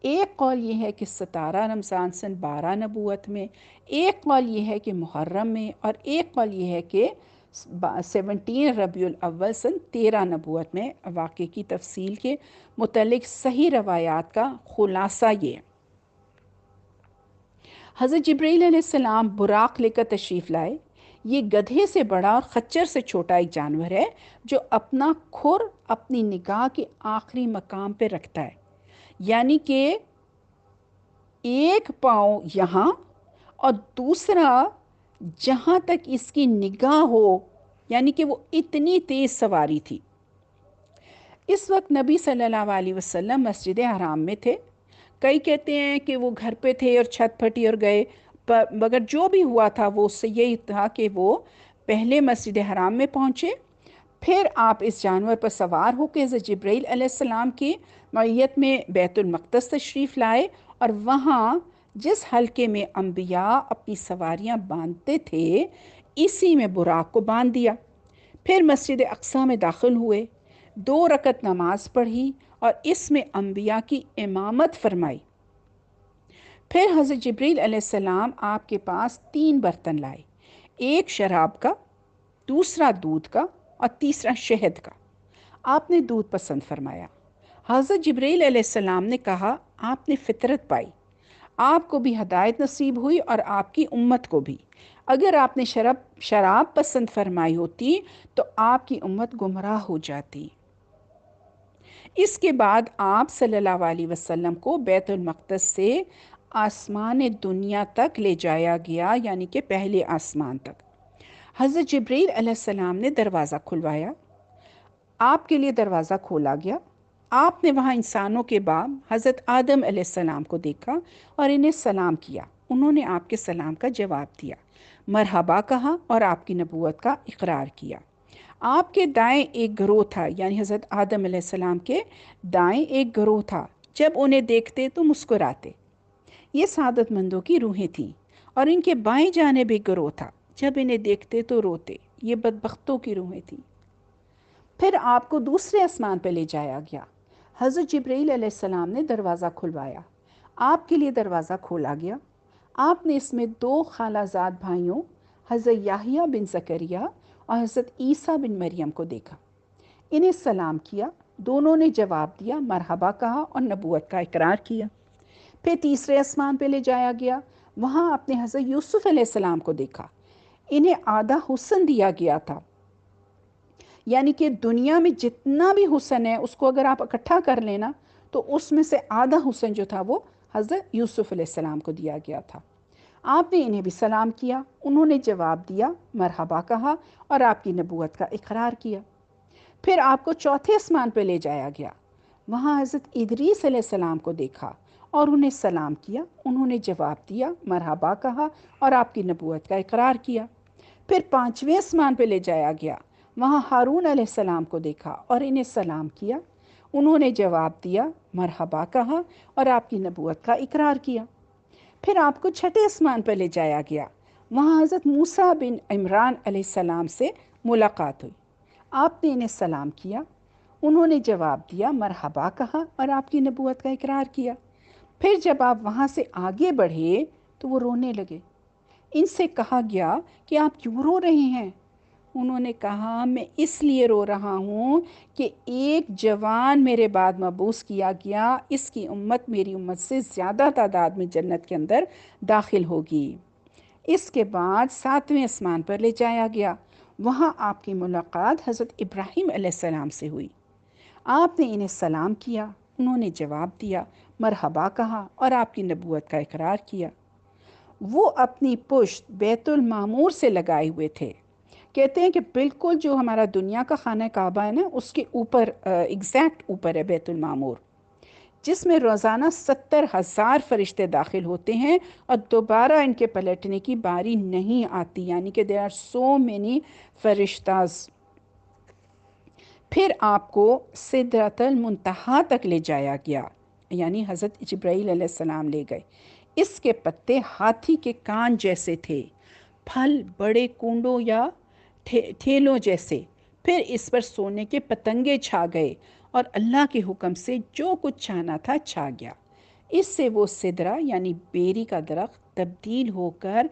ایک قول یہ ہے کہ 17 رمضان سن 12 نبوت میں، ایک قول یہ ہے کہ محرم میں، اور ایک قول یہ ہے کہ 17 ربیع الاول سن 13 نبوت میں۔ واقعے کی تفصیل کے متعلق صحیح روایات کا خلاصہ یہ: حضرت جبرائیل علیہ السلام براق لے کر تشریف لائے۔ یہ گدھے سے بڑا اور خچر سے چھوٹا ایک جانور ہے جو اپنا کھر اپنی نگاہ کے آخری مقام پہ رکھتا ہے، یعنی کہ ایک پاؤں یہاں اور دوسرا جہاں تک اس کی نگاہ ہو، یعنی کہ وہ اتنی تیز سواری تھی۔ اس وقت نبی صلی اللہ علیہ وسلم مسجد حرام میں تھے۔ کئی کہتے ہیں کہ وہ گھر پہ تھے اور چھت پھٹی اور گئے، مگر جو بھی ہوا تھا وہ اس سے یہی تھا کہ وہ پہلے مسجد حرام میں پہنچے، پھر آپ اس جانور پر سوار ہو کے حضرت جبرائیل علیہ السلام کی معیت میں بیت المقدس تشریف لائے، اور وہاں جس حلقے میں انبیاء اپنی سواریاں باندھتے تھے اسی میں براق کو باندھ دیا۔ پھر مسجد اقصیٰ میں داخل ہوئے، 2 رکعت نماز پڑھی اور اس میں انبیاء کی امامت فرمائی۔ پھر حضرت جبرائیل علیہ السلام آپ کے پاس 3 برتن لائے، ایک شراب کا، دوسرا دودھ کا اور تیسرا شہد کا۔ آپ نے دودھ پسند فرمایا۔ حضرت جبرائیل علیہ السلام نے کہا، آپ نے فطرت پائی، آپ کو بھی ہدایت نصیب ہوئی اور آپ کی امت کو بھی۔ اگر آپ نے شراب پسند فرمائی ہوتی تو آپ کی امت گمراہ ہو جاتی۔ اس کے بعد آپ صلی اللہ علیہ وسلم کو بیت المقدس سے آسمان دنیا تک لے جایا گیا، یعنی کہ پہلے آسمان تک۔ حضرت جبرائیل علیہ السلام نے دروازہ کھلوایا، آپ کے لیے دروازہ کھولا گیا۔ آپ نے وہاں انسانوں کے باپ حضرت آدم علیہ السلام کو دیکھا اور انہیں سلام کیا۔ انہوں نے آپ کے سلام کا جواب دیا، مرحبا کہا اور آپ کی نبوت کا اقرار کیا۔ آپ کے دائیں ایک گروہ تھا، یعنی حضرت آدم علیہ السلام کے دائیں ایک گروہ تھا، جب انہیں دیکھتے تو مسکراتے، یہ سعادت مندوں کی روحیں تھیں، اور ان کے بائیں جانب ایک گروہ تھا، جب انہیں دیکھتے تو روتے، یہ بدبختوں کی روحیں تھیں۔ پھر آپ کو دوسرے آسمان پہ لے جایا گیا۔ حضرت جبرائیل علیہ السلام نے دروازہ کھلوایا، آپ کے لیے دروازہ کھولا گیا۔ آپ نے اس میں 2 خالہ زاد بھائیوں حضرت یحییٰ بن زکریا اور حضرت عیسیٰ بن مریم کو دیکھا، انہیں سلام کیا، دونوں نے جواب دیا، مرحبا کہا اور نبوت کا اقرار کیا۔ پھر تیسرے آسمان پہ لے جایا گیا، وہاں آپ نے حضرت یوسف علیہ السلام کو دیکھا، انہیں آدھا حسن دیا گیا تھا، یعنی کہ دنیا میں جتنا بھی حسن ہے اس کو اگر آپ اکٹھا کر لینا تو اس میں سے آدھا حسن جو تھا وہ حضرت یوسف علیہ السلام کو دیا گیا تھا۔ آپ نے انہیں بھی سلام کیا، انہوں نے جواب دیا، مرحبا کہا اور آپ کی نبوت کا اقرار کیا۔ پھر آپ کو چوتھے آسمان پہ لے جایا گیا، وہاں حضرت ادریس علیہ السلام کو دیکھا اور انہیں سلام کیا، انہوں نے جواب دیا، مرحبا کہا اور آپ کی نبوت کا اقرار کیا۔ پھر پانچویں آسمان پہ لے جایا گیا، وہاں ہارون علیہ السلام کو دیکھا اور انہیں سلام کیا، انہوں نے جواب دیا، مرحبا کہا اور آپ کی نبوت کا اقرار کیا۔ پھر آپ کو چھٹے آسمان پر لے جایا گیا، وہاں حضرت موسیٰ بن عمران علیہ السلام سے ملاقات ہوئی، آپ نے انہیں سلام کیا، انہوں نے جواب دیا، مرحبا کہا اور آپ کی نبوت کا اقرار کیا۔ پھر جب آپ وہاں سے آگے بڑھے تو وہ رونے لگے، ان سے کہا گیا کہ آپ کیوں رو رہے ہیں؟ انہوں نے کہا، میں اس لیے رو رہا ہوں کہ ایک جوان میرے بعد مبعوث کیا گیا، اس کی امت میری امت سے زیادہ تعداد میں جنت کے اندر داخل ہوگی۔ اس کے بعد ساتویں آسمان پر لے جایا گیا، وہاں آپ کی ملاقات حضرت ابراہیم علیہ السلام سے ہوئی، آپ نے انہیں سلام کیا، انہوں نے جواب دیا، مرحبا کہا اور آپ کی نبوت کا اقرار کیا۔ وہ اپنی پشت بیت المعمور سے لگائے ہوئے تھے، کہتے ہیں کہ بالکل جو ہمارا دنیا کا خانہ کعبہ ہے نا، اس کے اوپر ایگزیکٹ اوپر ہے بیت المعمور، جس میں روزانہ 70,000 فرشتے داخل ہوتے ہیں اور دوبارہ ان کے پلٹنے کی باری نہیں آتی، یعنی کہ there are so many فرشتاز۔ پھر آپ کو سدرۃ المنتہا تک لے جایا گیا، یعنی حضرت جبرائیل علیہ السلام لے گئے، اس کے پتے ہاتھی کے کان جیسے تھے، پھل بڑے کنڈوں یا ٹھیلوں جیسے، پھر اس پر سونے کے پتنگے چھا گئے اور اللہ کے حکم سے جو کچھ چھانا تھا چھا گیا، اس سے وہ سدرہ یعنی بیری کا درخت تبدیل ہو کر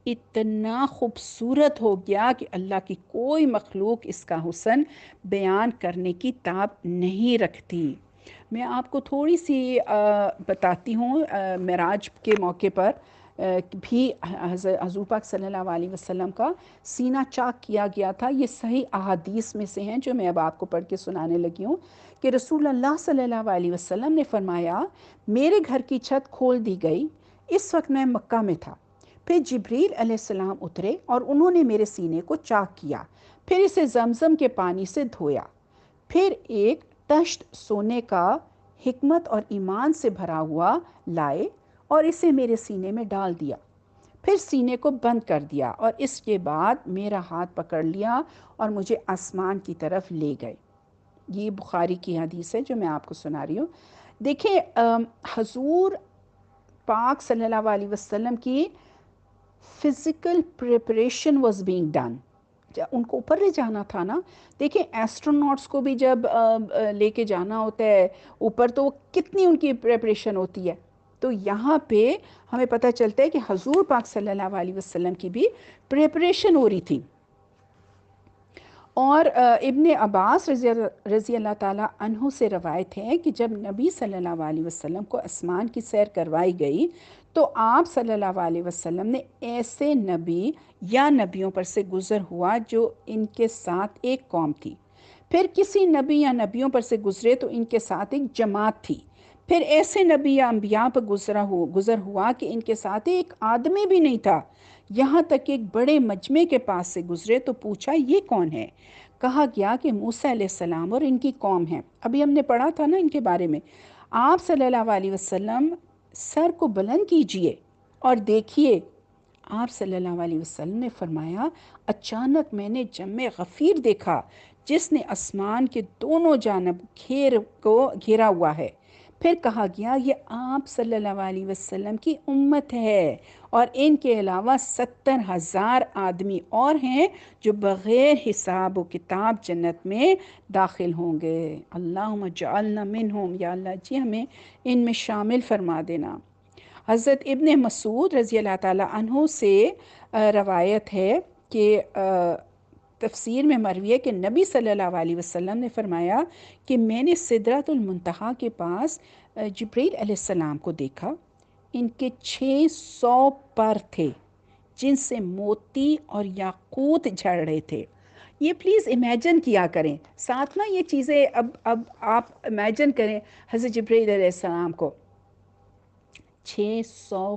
اتنا خوبصورت ہو گیا کہ اللہ کی کوئی مخلوق اس کا حسن بیان کرنے کی تاب نہیں رکھتی۔ میں آپ کو تھوڑی سی بتاتی ہوں، معراج کے موقع پر بھی حضور پاک صلی اللہ علیہ وسلم کا سینہ چاک کیا گیا تھا۔ یہ صحیح احادیث میں سے ہیں جو میں اب آپ کو پڑھ کے سنانے لگی ہوں کہ رسول اللہ صلی اللہ علیہ وسلم نے فرمایا، میرے گھر کی چھت کھول دی گئی، اس وقت میں مکہ میں تھا، پھر جبریل علیہ السلام اترے اور انہوں نے میرے سینے کو چاک کیا، پھر اسے زمزم کے پانی سے دھویا، پھر ایک تشت سونے کا حکمت اور ایمان سے بھرا ہوا لائے اور اسے میرے سینے میں ڈال دیا، پھر سینے کو بند کر دیا اور اس کے بعد میرا ہاتھ پکڑ لیا اور مجھے آسمان کی طرف لے گئے۔ یہ بخاری کی حدیث ہے جو میں آپ کو سنا رہی ہوں۔ دیکھیں، حضور پاک صلی اللہ علیہ وسلم کی physical preparation was being done, ان کو اوپر لے جانا تھا نا۔ دیکھیں ایسٹروناٹس کو بھی جب لے کے جانا ہوتا ہے اوپر تو کتنی ان کی پریپریشن ہوتی ہے، تو یہاں پہ ہمیں پتہ چلتا ہے کہ حضور پاک صلی اللہ علیہ وسلم کی بھی پریپریشن ہو رہی تھی۔ اور ابن عباس رضی اللہ تعالیٰ عنہ سے روایت ہے کہ جب نبی صلی اللہ علیہ وسلم کو آسمان کی سیر کروائی گئی تو آپ صلی اللہ علیہ وسلم نے ایسے نبی یا نبیوں پر سے گزر ہوا جو ان کے ساتھ ایک قوم تھی، پھر کسی نبی یا نبیوں پر سے گزرے تو ان کے ساتھ ایک جماعت تھی، پھر ایسے نبی یا انبیاء پر گزر ہوا کہ ان کے ساتھ ایک آدمی بھی نہیں تھا، یہاں تک کہ ایک بڑے مجمع کے پاس سے گزرے تو پوچھا، یہ کون ہے؟ کہا گیا کہ موسیٰ علیہ السلام اور ان کی قوم ہیں۔ ابھی ہم نے پڑھا تھا نا ان کے بارے میں۔ آپ صلی اللہ علیہ وسلم سر کو بلند کیجئے اور دیکھیے، آپ صلی اللہ علیہ وسلم نے فرمایا، اچانک میں نے جمع غفیر دیکھا جس نے آسمان کے دونوں جانب گھیرا ہوا ہے، پھر کہا گیا یہ آپ صلی اللہ علیہ وسلم کی امت ہے اور ان کے علاوہ 70,000 آدمی اور ہیں جو بغیر حساب و کتاب جنت میں داخل ہوں گے۔ اللہم اجعلنا منہم، یا اللہ جی ہمیں ان میں شامل فرما دینا۔ حضرت ابن مسعود رضی اللہ تعالیٰ عنہ سے روایت ہے کہ تفسیر میں مروی ہے کہ نبی صلی اللہ علیہ وسلم نے فرمایا کہ میں نے سدرۃ المنتہا کے پاس جبریل علیہ السلام کو دیکھا، ان کے 600 پر تھے جن سے موتی اور یاقوت جھڑ رہے تھے۔ یہ پلیز امیجن کیا کریں ساتھ نا، یہ چیزیں اب آپ امیجن کریں حضرت جبریل علیہ السلام کو، 600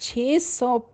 600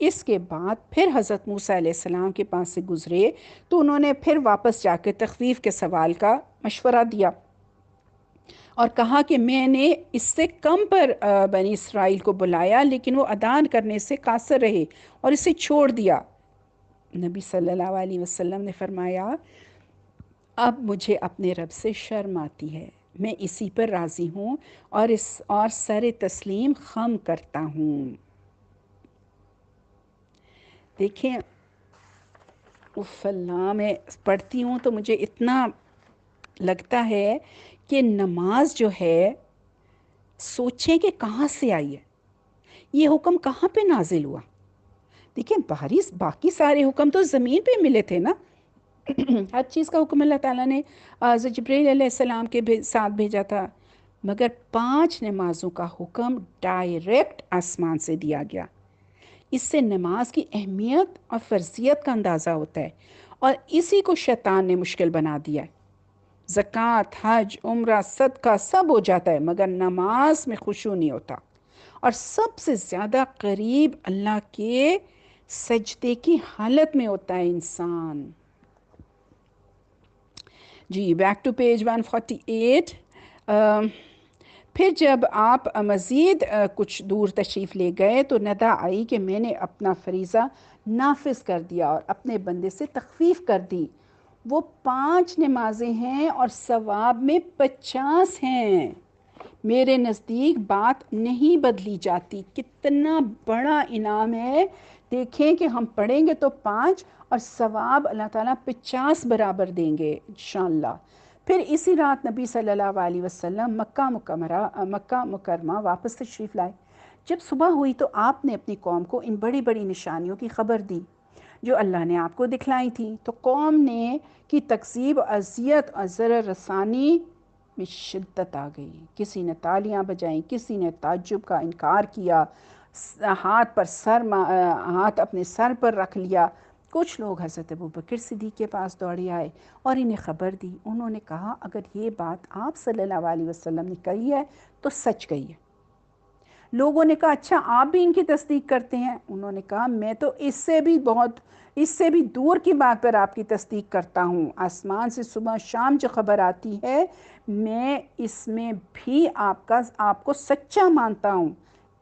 اس کے بعد پھر حضرت موسیٰ علیہ السلام کے پاس سے گزرے تو انہوں نے پھر واپس جا کے تخفیف کے سوال کا مشورہ دیا اور کہا کہ میں نے اس سے کم پر بنی اسرائیل کو بلایا، لیکن وہ اذان کرنے سے قاصر رہے اور اسے چھوڑ دیا۔ نبی صلی اللہ علیہ وسلم نے فرمایا، اب مجھے اپنے رب سے شرم آتی ہے، میں اسی پر راضی ہوں اور سر تسلیم خم کرتا ہوں۔ دیکھیں اللہ، میں پڑھتی ہوں تو مجھے اتنا لگتا ہے کہ نماز جو ہے، سوچیں کہ کہاں سے آئی ہے، یہ حکم کہاں پہ نازل ہوا؟ دیکھیں باقی سارے حکم تو زمین پہ ملے تھے نا، ہر چیز کا حکم اللہ تعالیٰ نے جبریل علیہ السلام کے ساتھ بھیجا تھا، مگر 5 نمازوں کا حکم ڈائریکٹ آسمان سے دیا گیا۔ اس سے نماز کی اہمیت اور فرضیت کا اندازہ ہوتا ہے، اور اسی کو شیطان نے مشکل بنا دیا ہے۔ زکوٰۃ، حج، عمرہ، صدقہ سب ہو جاتا ہے، مگر نماز میں خشوع نہیں ہوتا، اور سب سے زیادہ قریب اللہ کے سجدے کی حالت میں ہوتا ہے انسان۔ جی بیک ٹو پیج 148۔ پھر جب آپ مزید کچھ دور تشریف لے گئے تو ندا آئی کہ میں نے اپنا فریضہ نافذ کر دیا اور اپنے بندے سے تخفیف کر دی۔ وہ 5 نمازیں ہیں اور ثواب میں 50 ہیں۔ میرے نزدیک بات نہیں بدلی جاتی۔ کتنا بڑا انعام ہے! دیکھیں کہ ہم پڑھیں گے تو 5 اور ثواب اللہ تعالیٰ 50 برابر دیں گے انشاءاللہ۔ پھر اسی رات نبی صلی اللہ علیہ وسلم مکہ مکرمہ واپس تشریف لائے۔ جب صبح ہوئی تو آپ نے اپنی قوم کو ان بڑی بڑی نشانیوں کی خبر دی جو اللہ نے آپ کو دکھلائی تھی، تو قوم نے کی تکذیب، اذیت اور ضرر رسانی میں شدت آ گئی۔ کسی نے تالیاں بجائیں، کسی نے تعجب کا انکار کیا، ہاتھ اپنے سر پر رکھ لیا۔ کچھ لوگ حضرت ابوبکر صدیق کے پاس دوڑے آئے اور انہیں خبر دی۔ انہوں نے کہا، اگر یہ بات آپ صلی اللہ علیہ وسلم نے کہی ہے تو سچ کہی ہے۔ لوگوں نے کہا، اچھا آپ بھی ان کی تصدیق کرتے ہیں؟ انہوں نے کہا، میں تو اس سے بھی دور کی بات پر آپ کی تصدیق کرتا ہوں۔ آسمان سے صبح شام جو خبر آتی ہے، میں اس میں بھی آپ کو سچا مانتا ہوں۔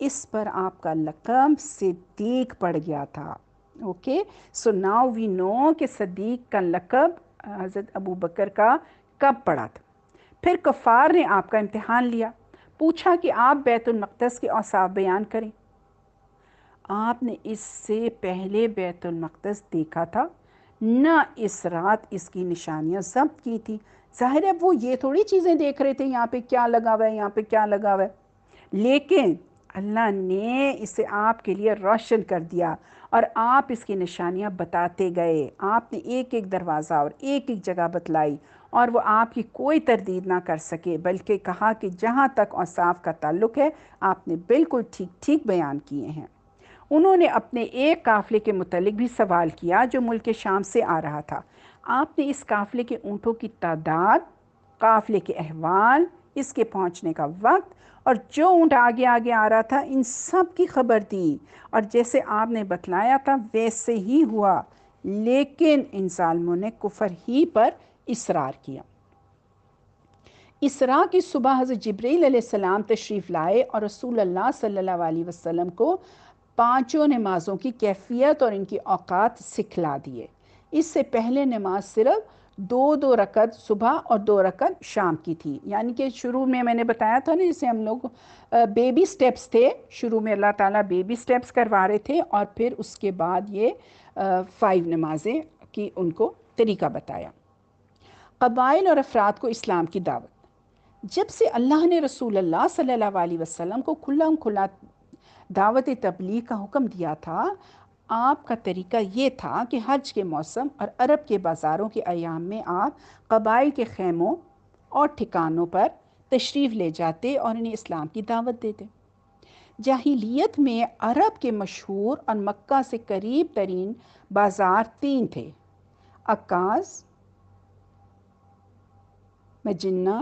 اس پر آپ کا لقب صدیق پڑ گیا تھا۔ اوکے، سو ناؤ وی نو کہ صدیق کا لقب حضرت ابوبکر کا کب پڑا تھا۔ پھر کفار نے آپ کا امتحان لیا، پوچھا کہ آپ بیت المقدس کے اوصاف بیان کریں۔ آپ نے اس سے پہلے بیت المقدس دیکھا تھا، نہ اس رات اس کی نشانیاں ضبط کی تھی۔ ظاہر ہے وہ یہ تھوڑی چیزیں دیکھ رہے تھے، یہاں پہ کیا لگا ہوا ہے، یہاں پہ کیا لگا ہوا ہے، لیکن اللہ نے اسے آپ کے لیے روشن کر دیا اور آپ اس کی نشانیاں بتاتے گئے۔ آپ نے ایک ایک دروازہ اور ایک ایک جگہ بتلائی، اور وہ آپ کی کوئی تردید نہ کر سکے، بلکہ کہا کہ جہاں تک اوصاف کا تعلق ہے آپ نے بالکل ٹھیک ٹھیک بیان کیے ہیں۔ انہوں نے اپنے ایک قافلے کے متعلق بھی سوال کیا جو ملک شام سے آ رہا تھا۔ آپ نے اس قافلے کے اونٹوں کی تعداد، قافلے کے احوال، اس کے پہنچنے کا وقت اور جو اونٹ آگے آگے آ رہا تھا، ان سب کی خبر دی، اور جیسے آپ نے بتلایا تھا ویسے ہی ہوا، لیکن ان ظالموں نے کفر ہی پر اصرار کیا۔ اسراء کی صبح حضرت جبریل علیہ السلام تشریف لائے اور رسول اللہ صلی اللہ علیہ وسلم کو 5 نمازوں کی کیفیت اور ان کی اوقات سکھلا دیے۔ اس سے پہلے نماز صرف 2 رکعت صبح اور 2 رکعت شام کی تھی، یعنی کہ شروع میں نے بتایا تھا نا، جسے ہم لوگ بیبی سٹیپس تھے، شروع میں اللہ تعالیٰ بیبی سٹیپس کروا رہے تھے، اور پھر اس کے بعد یہ 5 نمازیں کی ان کو طریقہ بتایا۔ قبائل اور افراد کو اسلام کی دعوت۔ جب سے اللہ نے رسول اللہ صلی اللہ علیہ وسلم کو کھلا دعوت تبلیغ کا حکم دیا تھا، آپ کا طریقہ یہ تھا کہ حج کے موسم اور عرب کے بازاروں کے ایام میں آپ قبائل کے خیموں اور ٹھکانوں پر تشریف لے جاتے اور انہیں اسلام کی دعوت دیتے۔ جاہلیت میں عرب کے مشہور اور مکہ سے قریب ترین بازار 3 تھے: عکاظ، مجنہ،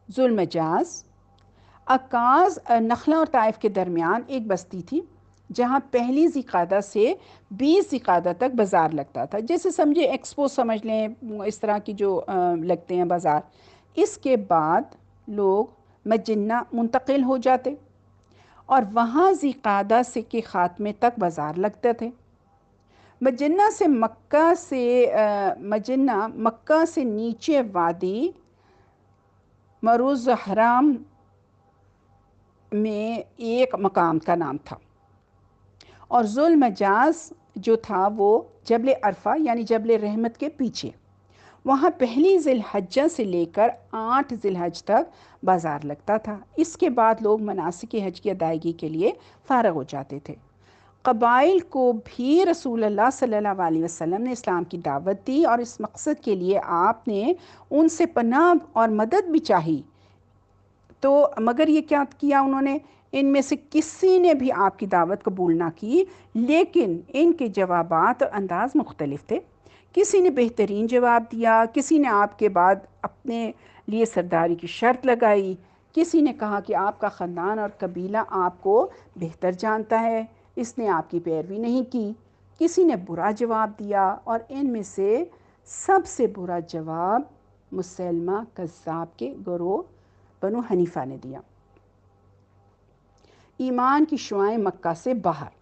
ذوالمجاز۔ عکاظ نخلا اور طائف کے درمیان ایک بستی تھی۔ جہاں پہلی ذی سے 20 ذی تک بازار لگتا تھا، جیسے سمجھے ایکسپو سمجھ لیں، اس طرح کی جو لگتے ہیں بازار۔ اس کے بعد لوگ مجنہ منتقل ہو جاتے اور وہاں ذی سے کے خاتمے تک بازار لگتے تھے۔ مجنہ مکہ سے نیچے وادی مروز حرام میں ایک مقام کا نام تھا، اور ذوالمجاز جو تھا وہ جبل عرفہ یعنی جبل رحمت کے پیچھے، وہاں پہلی ذی الحجہ سے لے کر 8 ذی الحج تک بازار لگتا تھا۔ اس کے بعد لوگ مناسک حج کی ادائیگی کے لیے فارغ ہو جاتے تھے۔ قبائل کو بھی رسول اللہ صلی اللہ علیہ وسلم نے اسلام کی دعوت دی، اور اس مقصد کے لیے آپ نے ان سے پناہ اور مدد بھی چاہی، تو مگر یہ کیا کیا انہوں نے؟ ان میں سے کسی نے بھی آپ کی دعوت قبول نہ کی، لیکن ان کے جوابات اور انداز مختلف تھے۔ کسی نے بہترین جواب دیا، کسی نے آپ کے بعد اپنے لیے سرداری کی شرط لگائی، کسی نے کہا کہ آپ کا خاندان اور قبیلہ آپ کو بہتر جانتا ہے، اس نے آپ کی پیروی نہیں کی، کسی نے برا جواب دیا، اور ان میں سے سب سے برا جواب مسلمہ کذاب کے گروہ بنو حنیفہ نے دیا۔ ایمان کی شعائیں مکہ سے باہر۔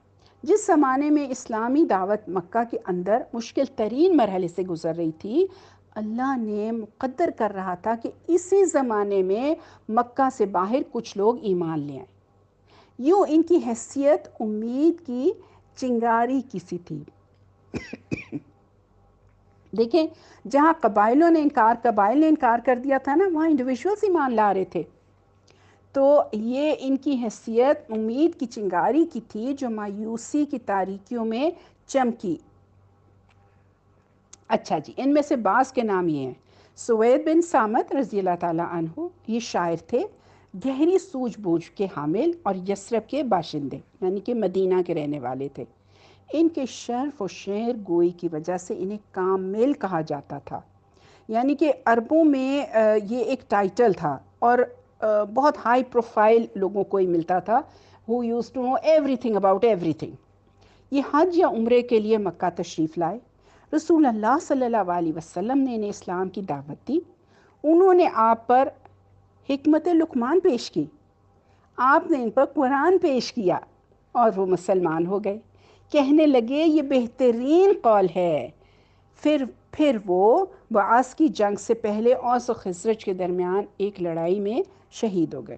جس زمانے میں اسلامی دعوت مکہ کے اندر مشکل ترین مرحلے سے گزر رہی تھی، اللہ نے مقدر کر رہا تھا کہ اسی زمانے میں مکہ سے باہر کچھ لوگ ایمان لے آئیں۔ یوں ان کی حیثیت امید کی چنگاری کی سی تھی۔ دیکھیں، جہاں قبائل نے انکار کر دیا تھا نا، وہاں انڈیویجولز ایمان لا رہے تھے۔ تو یہ ان کی حیثیت امید کی چنگاری کی تھی جو مایوسی کی تاریکیوں میں چمکی۔ اچھا جی، ان میں سے بعض کے نام یہ ہیں: سوید بن سامت رضی اللہ تعالیٰ عنہ، یہ شاعر تھے، گہری سوجھ بوجھ کے حامل اور یثرب کے باشندے یعنی کہ مدینہ کے رہنے والے تھے۔ ان کے شرف و شعر گوئی کی وجہ سے انہیں کامل کہا جاتا تھا، یعنی کہ عربوں میں یہ ایک ٹائٹل تھا، اور بہت ہائی پروفائل لوگوں کو ہی ملتا تھا، who used to know everything about everything۔ یہ حج یا عمرے کے لیے مکہ تشریف لائے۔ رسول اللہ صلی اللہ علیہ وسلم نے انہیں اسلام کی دعوت دی، انہوں نے آپ پر حکمت لقمان پیش کی، آپ نے ان پر قرآن پیش کیا، اور وہ مسلمان ہو گئے۔ کہنے لگے یہ بہترین قول ہے۔ پھر وہ بعث کی جنگ سے پہلے اوس و خزرج کے درمیان ایک لڑائی میں شہید ہو گئے۔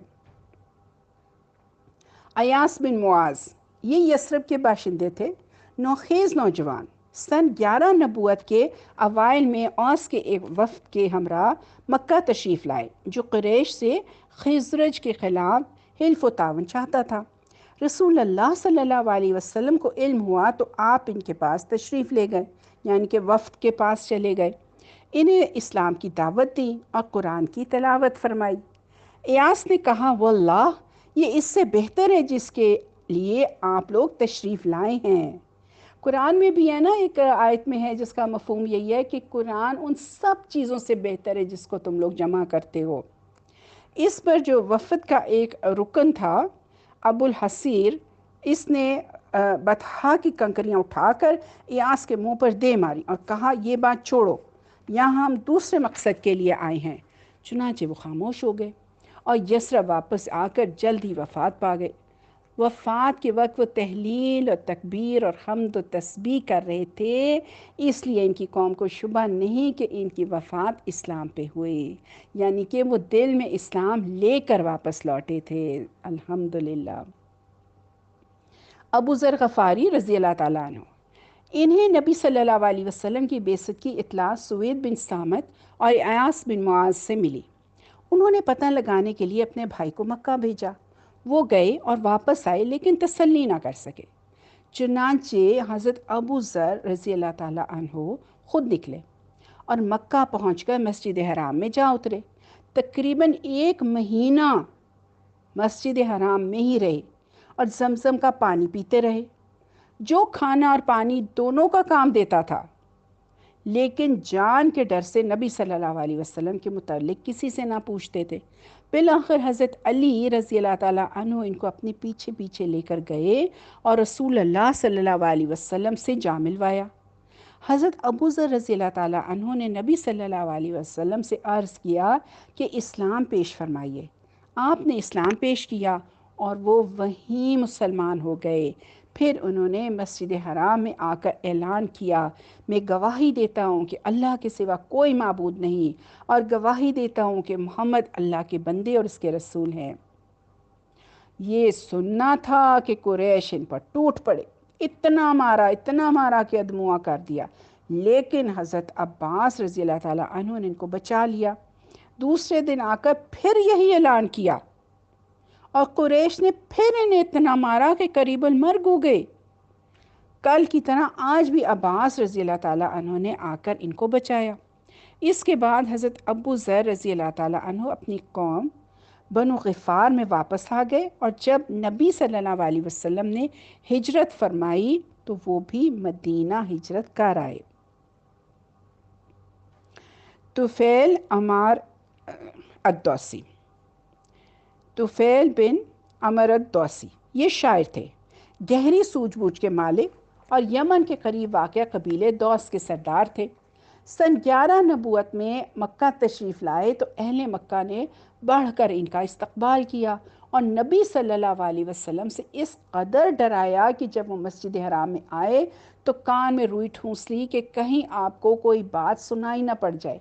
ایاس بن معاذ، یہ یثرب کے باشندے تھے، نوخیز نوجوان، سن 11 نبوت کے اوائل میں اوس کے ایک وفد کے ہمراہ مکہ تشریف لائے جو قریش سے خزرج کے خلاف حلف و تعاون چاہتا تھا۔ رسول اللہ صلی اللہ علیہ وسلم کو علم ہوا تو آپ ان کے پاس تشریف لے گئے، یعنی کہ وفد کے پاس چلے گئے، انہیں اسلام کی دعوت دی اور قرآن کی تلاوت فرمائی۔ ایاس نے کہا، واللہ یہ اس سے بہتر ہے جس کے لیے آپ لوگ تشریف لائے ہیں۔ قرآن میں بھی ہے نا، ایک آیت میں ہے جس کا مفہوم یہی ہے کہ قرآن ان سب چیزوں سے بہتر ہے جس کو تم لوگ جمع کرتے ہو۔ اس پر جو وفد کا ایک رکن تھا ابو الحصیر، اس نے بطحا کی کنکریاں اٹھا کر ایاس کے منہ پر دے ماری اور کہا، یہ بات چھوڑو، یہاں ہم دوسرے مقصد کے لیے آئے ہیں۔ چنانچہ وہ خاموش ہو گئے اور یثرب واپس آ کر جلد ہی وفات پا گئے۔ وفات کے وقت وہ تحلیل اور تکبیر اور حمد و تسبیح کر رہے تھے، اس لیے ان کی قوم کو شبہ نہیں کہ ان کی وفات اسلام پہ ہوئی، یعنی کہ وہ دل میں اسلام لے کر واپس لوٹے تھے۔ الحمدللہ۔ ابو ذر غفاری رضی اللہ تعالیٰ عنہ، انہیں نبی صلی اللہ علیہ وسلم کی بعثت کی اطلاع سوید بن سامت اور ایاس بن معاذ سے ملی۔ انہوں نے پتہ لگانے کے لیے اپنے بھائی کو مکہ بھیجا۔ وہ گئے اور واپس آئے لیکن تسلی نہ کر سکے۔ چنانچہ حضرت ابو ذر رضی اللہ تعالیٰ عنہ خود نکلے اور مکہ پہنچ کر مسجد حرام میں جا اترے۔ تقریباً 1 مہینہ مسجد حرام میں ہی رہے اور زمزم کا پانی پیتے رہے، جو کھانا اور پانی دونوں کا کام دیتا تھا، لیکن جان کے ڈر سے نبی صلی اللہ علیہ وسلم کے متعلق کسی سے نہ پوچھتے تھے۔ بالآخر حضرت علی رضی اللہ تعالیٰ عنہ ان کو اپنے پیچھے پیچھے لے کر گئے اور رسول اللہ صلی اللہ علیہ وسلم سے جا ملوایا۔ حضرت ابو ذر رضی اللہ تعالیٰ عنہ نے نبی صلی اللہ علیہ وسلم سے عرض کیا کہ اسلام پیش فرمائیے۔ آپ نے اسلام پیش کیا اور وہ وہیں مسلمان ہو گئے۔ پھر انہوں نے مسجد حرام میں آ کر اعلان کیا، میں گواہی دیتا ہوں کہ اللہ کے سوا کوئی معبود نہیں، اور گواہی دیتا ہوں کہ محمد اللہ کے بندے اور اس کے رسول ہیں۔ یہ سننا تھا کہ قریش ان پر ٹوٹ پڑے، اتنا مارا کہ ادموا کر دیا، لیکن حضرت عباس رضی اللہ تعالیٰ عنہ نے ان کو بچا لیا۔ دوسرے دن آ کر پھر یہی اعلان کیا اور قریش نے پھر انہیں اتنا مارا کہ قریب المرگ ہو گئے۔ کل کی طرح آج بھی عباس رضی اللہ تعالیٰ عنہ نے آ کر ان کو بچایا۔ اس کے بعد حضرت ابو ذر رضی اللہ تعالیٰ عنہ اپنی قوم بنو غفار میں واپس آ گئے، اور جب نبی صلی اللہ علیہ وسلم نے ہجرت فرمائی تو وہ بھی مدینہ ہجرت کر آئے۔ طفیل عمار الدوسی، طفیل بن عمر الدوسی یہ شاعر تھے، گہری سوجھ بوجھ کے مالک اور یمن کے قریب واقع قبیلے دوس کے سردار تھے۔ سن 11 نبوت میں مکہ تشریف لائے تو اہل مکہ نے بڑھ کر ان کا استقبال کیا اور نبی صلی اللہ علیہ وسلم سے اس قدر ڈرایا کہ جب وہ مسجد حرام میں آئے تو کان میں روئی ٹھونس لی کہ کہیں آپ کو کوئی بات سنائی نہ پڑ جائے۔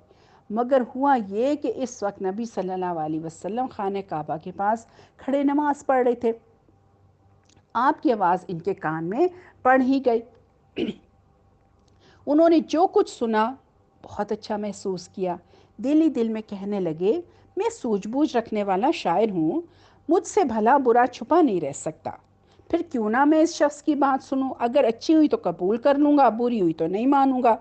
مگر ہوا یہ کہ اس وقت نبی صلی اللہ علیہ وسلم خانہ کعبہ کے پاس کھڑے نماز پڑھ رہے تھے۔ آپ کی آواز ان کے کان میں پڑ ہی گئی۔ انہوں نے جو کچھ سنا بہت اچھا محسوس کیا، دل ہی دل میں کہنے لگے، میں سوجھ بوجھ رکھنے والا شاعر ہوں، مجھ سے بھلا برا چھپا نہیں رہ سکتا، پھر کیوں نہ میں اس شخص کی بات سنوں، اگر اچھی ہوئی تو قبول کر لوں گا، بری ہوئی تو نہیں مانوں گا۔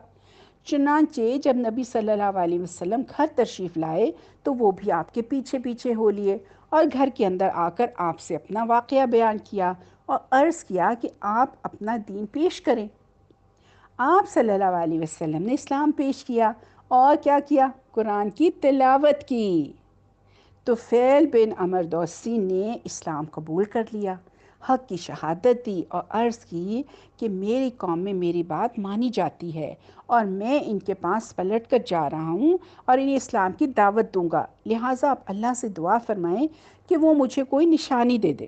چنانچہ جب نبی صلی اللہ علیہ وسلم گھر تشریف لائے تو وہ بھی آپ کے پیچھے پیچھے ہو لیے اور گھر کے اندر آ کر آپ سے اپنا واقعہ بیان کیا اور عرض کیا کہ آپ اپنا دین پیش کریں۔ آپ صلی اللہ علیہ وسلم نے اسلام پیش کیا اور کیا کیا؟ قرآن کی تلاوت کی۔ طفیل بن عمر دوسی نے اسلام قبول کر لیا، حق کی شہادت دی اور عرض کی کہ میری قوم میں میری بات مانی جاتی ہے اور میں ان کے پاس پلٹ کر جا رہا ہوں اور انہیں اسلام کی دعوت دوں گا، لہٰذا آپ اللہ سے دعا فرمائیں کہ وہ مجھے کوئی نشانی دے دے۔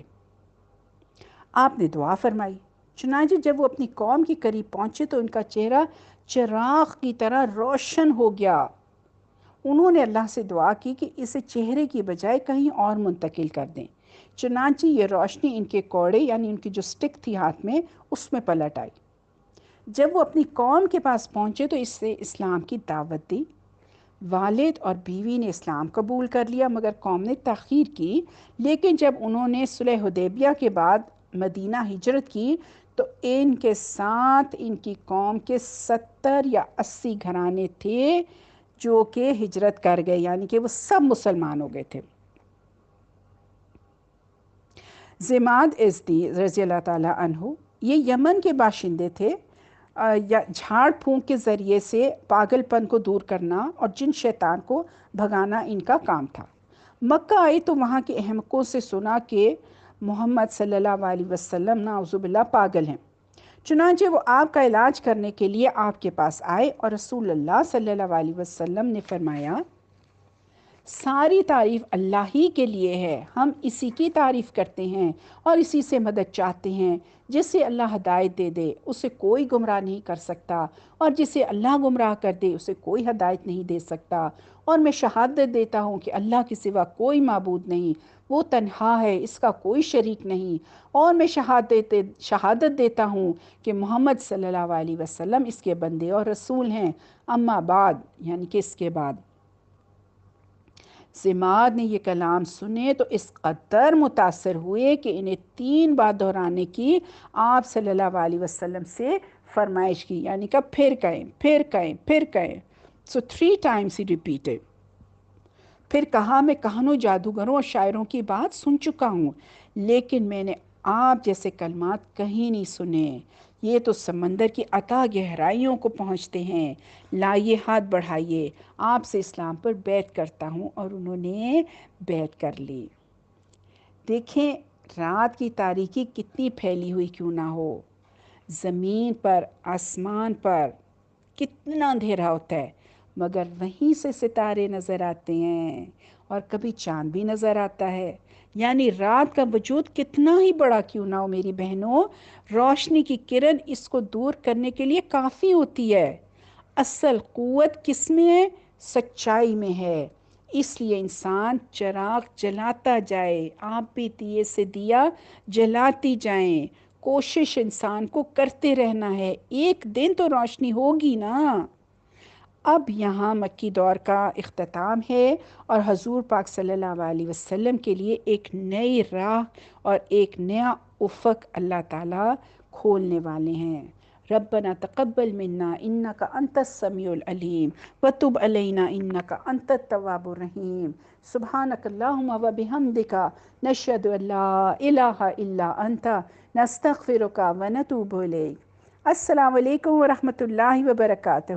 آپ نے دعا فرمائی۔ چنانچہ جب وہ اپنی قوم کے قریب پہنچے تو ان کا چہرہ چراغ کی طرح روشن ہو گیا۔ انہوں نے اللہ سے دعا کی کہ اسے چہرے کی بجائے کہیں اور منتقل کر دیں۔ چنانچہ یہ روشنی ان کے کوڑے یعنی ان کی جو سٹک تھی ہاتھ میں اس میں پلٹ آئی۔ جب وہ اپنی قوم کے پاس پہنچے تو اس سے اسلام کی دعوت دی۔ والد اور بیوی نے اسلام قبول کر لیا مگر قوم نے تاخیر کی، لیکن جب انہوں نے صلح حدیبیہ کے بعد مدینہ ہجرت کی تو ان کے ساتھ ان کی قوم کے 70 یا 80 گھرانے تھے جو کہ ہجرت کر گئے، یعنی کہ وہ سب مسلمان ہو گئے تھے۔ زماد ازدی رضی اللہ تعالیٰ عنہ یہ یمن کے باشندے تھے۔ یا جھاڑ پھونک کے ذریعے سے پاگل پن کو دور کرنا اور جن شیطان کو بھگانا ان کا کام تھا۔ مکہ آئے تو وہاں کے احمقوں سے سنا کہ محمد صلی اللہ علیہ وسلم نعوذ باللہ پاگل ہیں، چنانچہ وہ آپ کا علاج کرنے کے لیے آپ کے پاس آئے اور رسول اللہ صلی اللہ علیہ وسلم نے فرمایا، ساری تعریف اللہ ہی کے لیے ہے، ہم اسی کی تعریف کرتے ہیں اور اسی سے مدد چاہتے ہیں۔ جسے اللہ ہدایت دے دے اسے کوئی گمراہ نہیں کر سکتا، اور جسے اللہ گمراہ کر دے اسے کوئی ہدایت نہیں دے سکتا، اور میں شہادت دیتا ہوں کہ اللہ کے سوا کوئی معبود نہیں، وہ تنہا ہے، اس کا کوئی شریک نہیں، اور میں شہادت دیتا ہوں کہ محمد صلی اللہ علیہ وسلم اس کے بندے اور رسول ہیں۔ اما بعد یعنی کہ اس کے بعد زماد نے یہ کلام سنے تو اس قدر متاثر ہوئے کہ انہیں 3 بار دہرانے کی آپ صلی اللہ علیہ وسلم سے فرمائش کی، یعنی کہ پھر کہیں پھر کہیں پھر کہیں۔ So 3 times he repeated۔ پھر کہا، میں کہانوں، جادوگروں اور شاعروں کی بات سن چکا ہوں، لیکن میں نے آپ جیسے کلمات کہیں نہیں سنے، یہ تو سمندر کی عطا گہرائیوں کو پہنچتے ہیں۔ لائیے ہاتھ بڑھائیے، آپ سے اسلام پر بیعت کرتا ہوں، اور انہوں نے بیعت کر لی۔ دیکھیں رات کی تاریکی کتنی پھیلی ہوئی کیوں نہ ہو، زمین پر آسمان پر کتنا اندھیرا ہوتا ہے، مگر وہیں سے ستارے نظر آتے ہیں، اور کبھی چاند بھی نظر آتا ہے۔ یعنی رات کا وجود کتنا ہی بڑا کیوں نہ ہو میری بہنوں، روشنی کی کرن اس کو دور کرنے کے لیے کافی ہوتی ہے۔ اصل قوت کس میں ہے؟ سچائی میں ہے۔ اس لیے انسان چراغ جلاتا جائے، آپ بھی دیے سے دیا جلاتی جائیں، کوشش انسان کو کرتے رہنا ہے، ایک دن تو روشنی ہوگی نا۔ اب یہاں مکی دور کا اختتام ہے، اور حضور پاک صلی اللہ علیہ وسلم کے لیے ایک نئی راہ اور ایک نیا افق اللہ تعالیٰ کھولنے والے ہیں۔ ربنا تقبل منا انک انت السمیع العلیم وتب علینا انک انت التواب الرحیم۔ سبحانک اللہم و بحمدک نشہد ان لا الہ الا انت نستغفرک و نتوب الیک۔ السلام علیکم ورحمۃ اللہ وبرکاتہ۔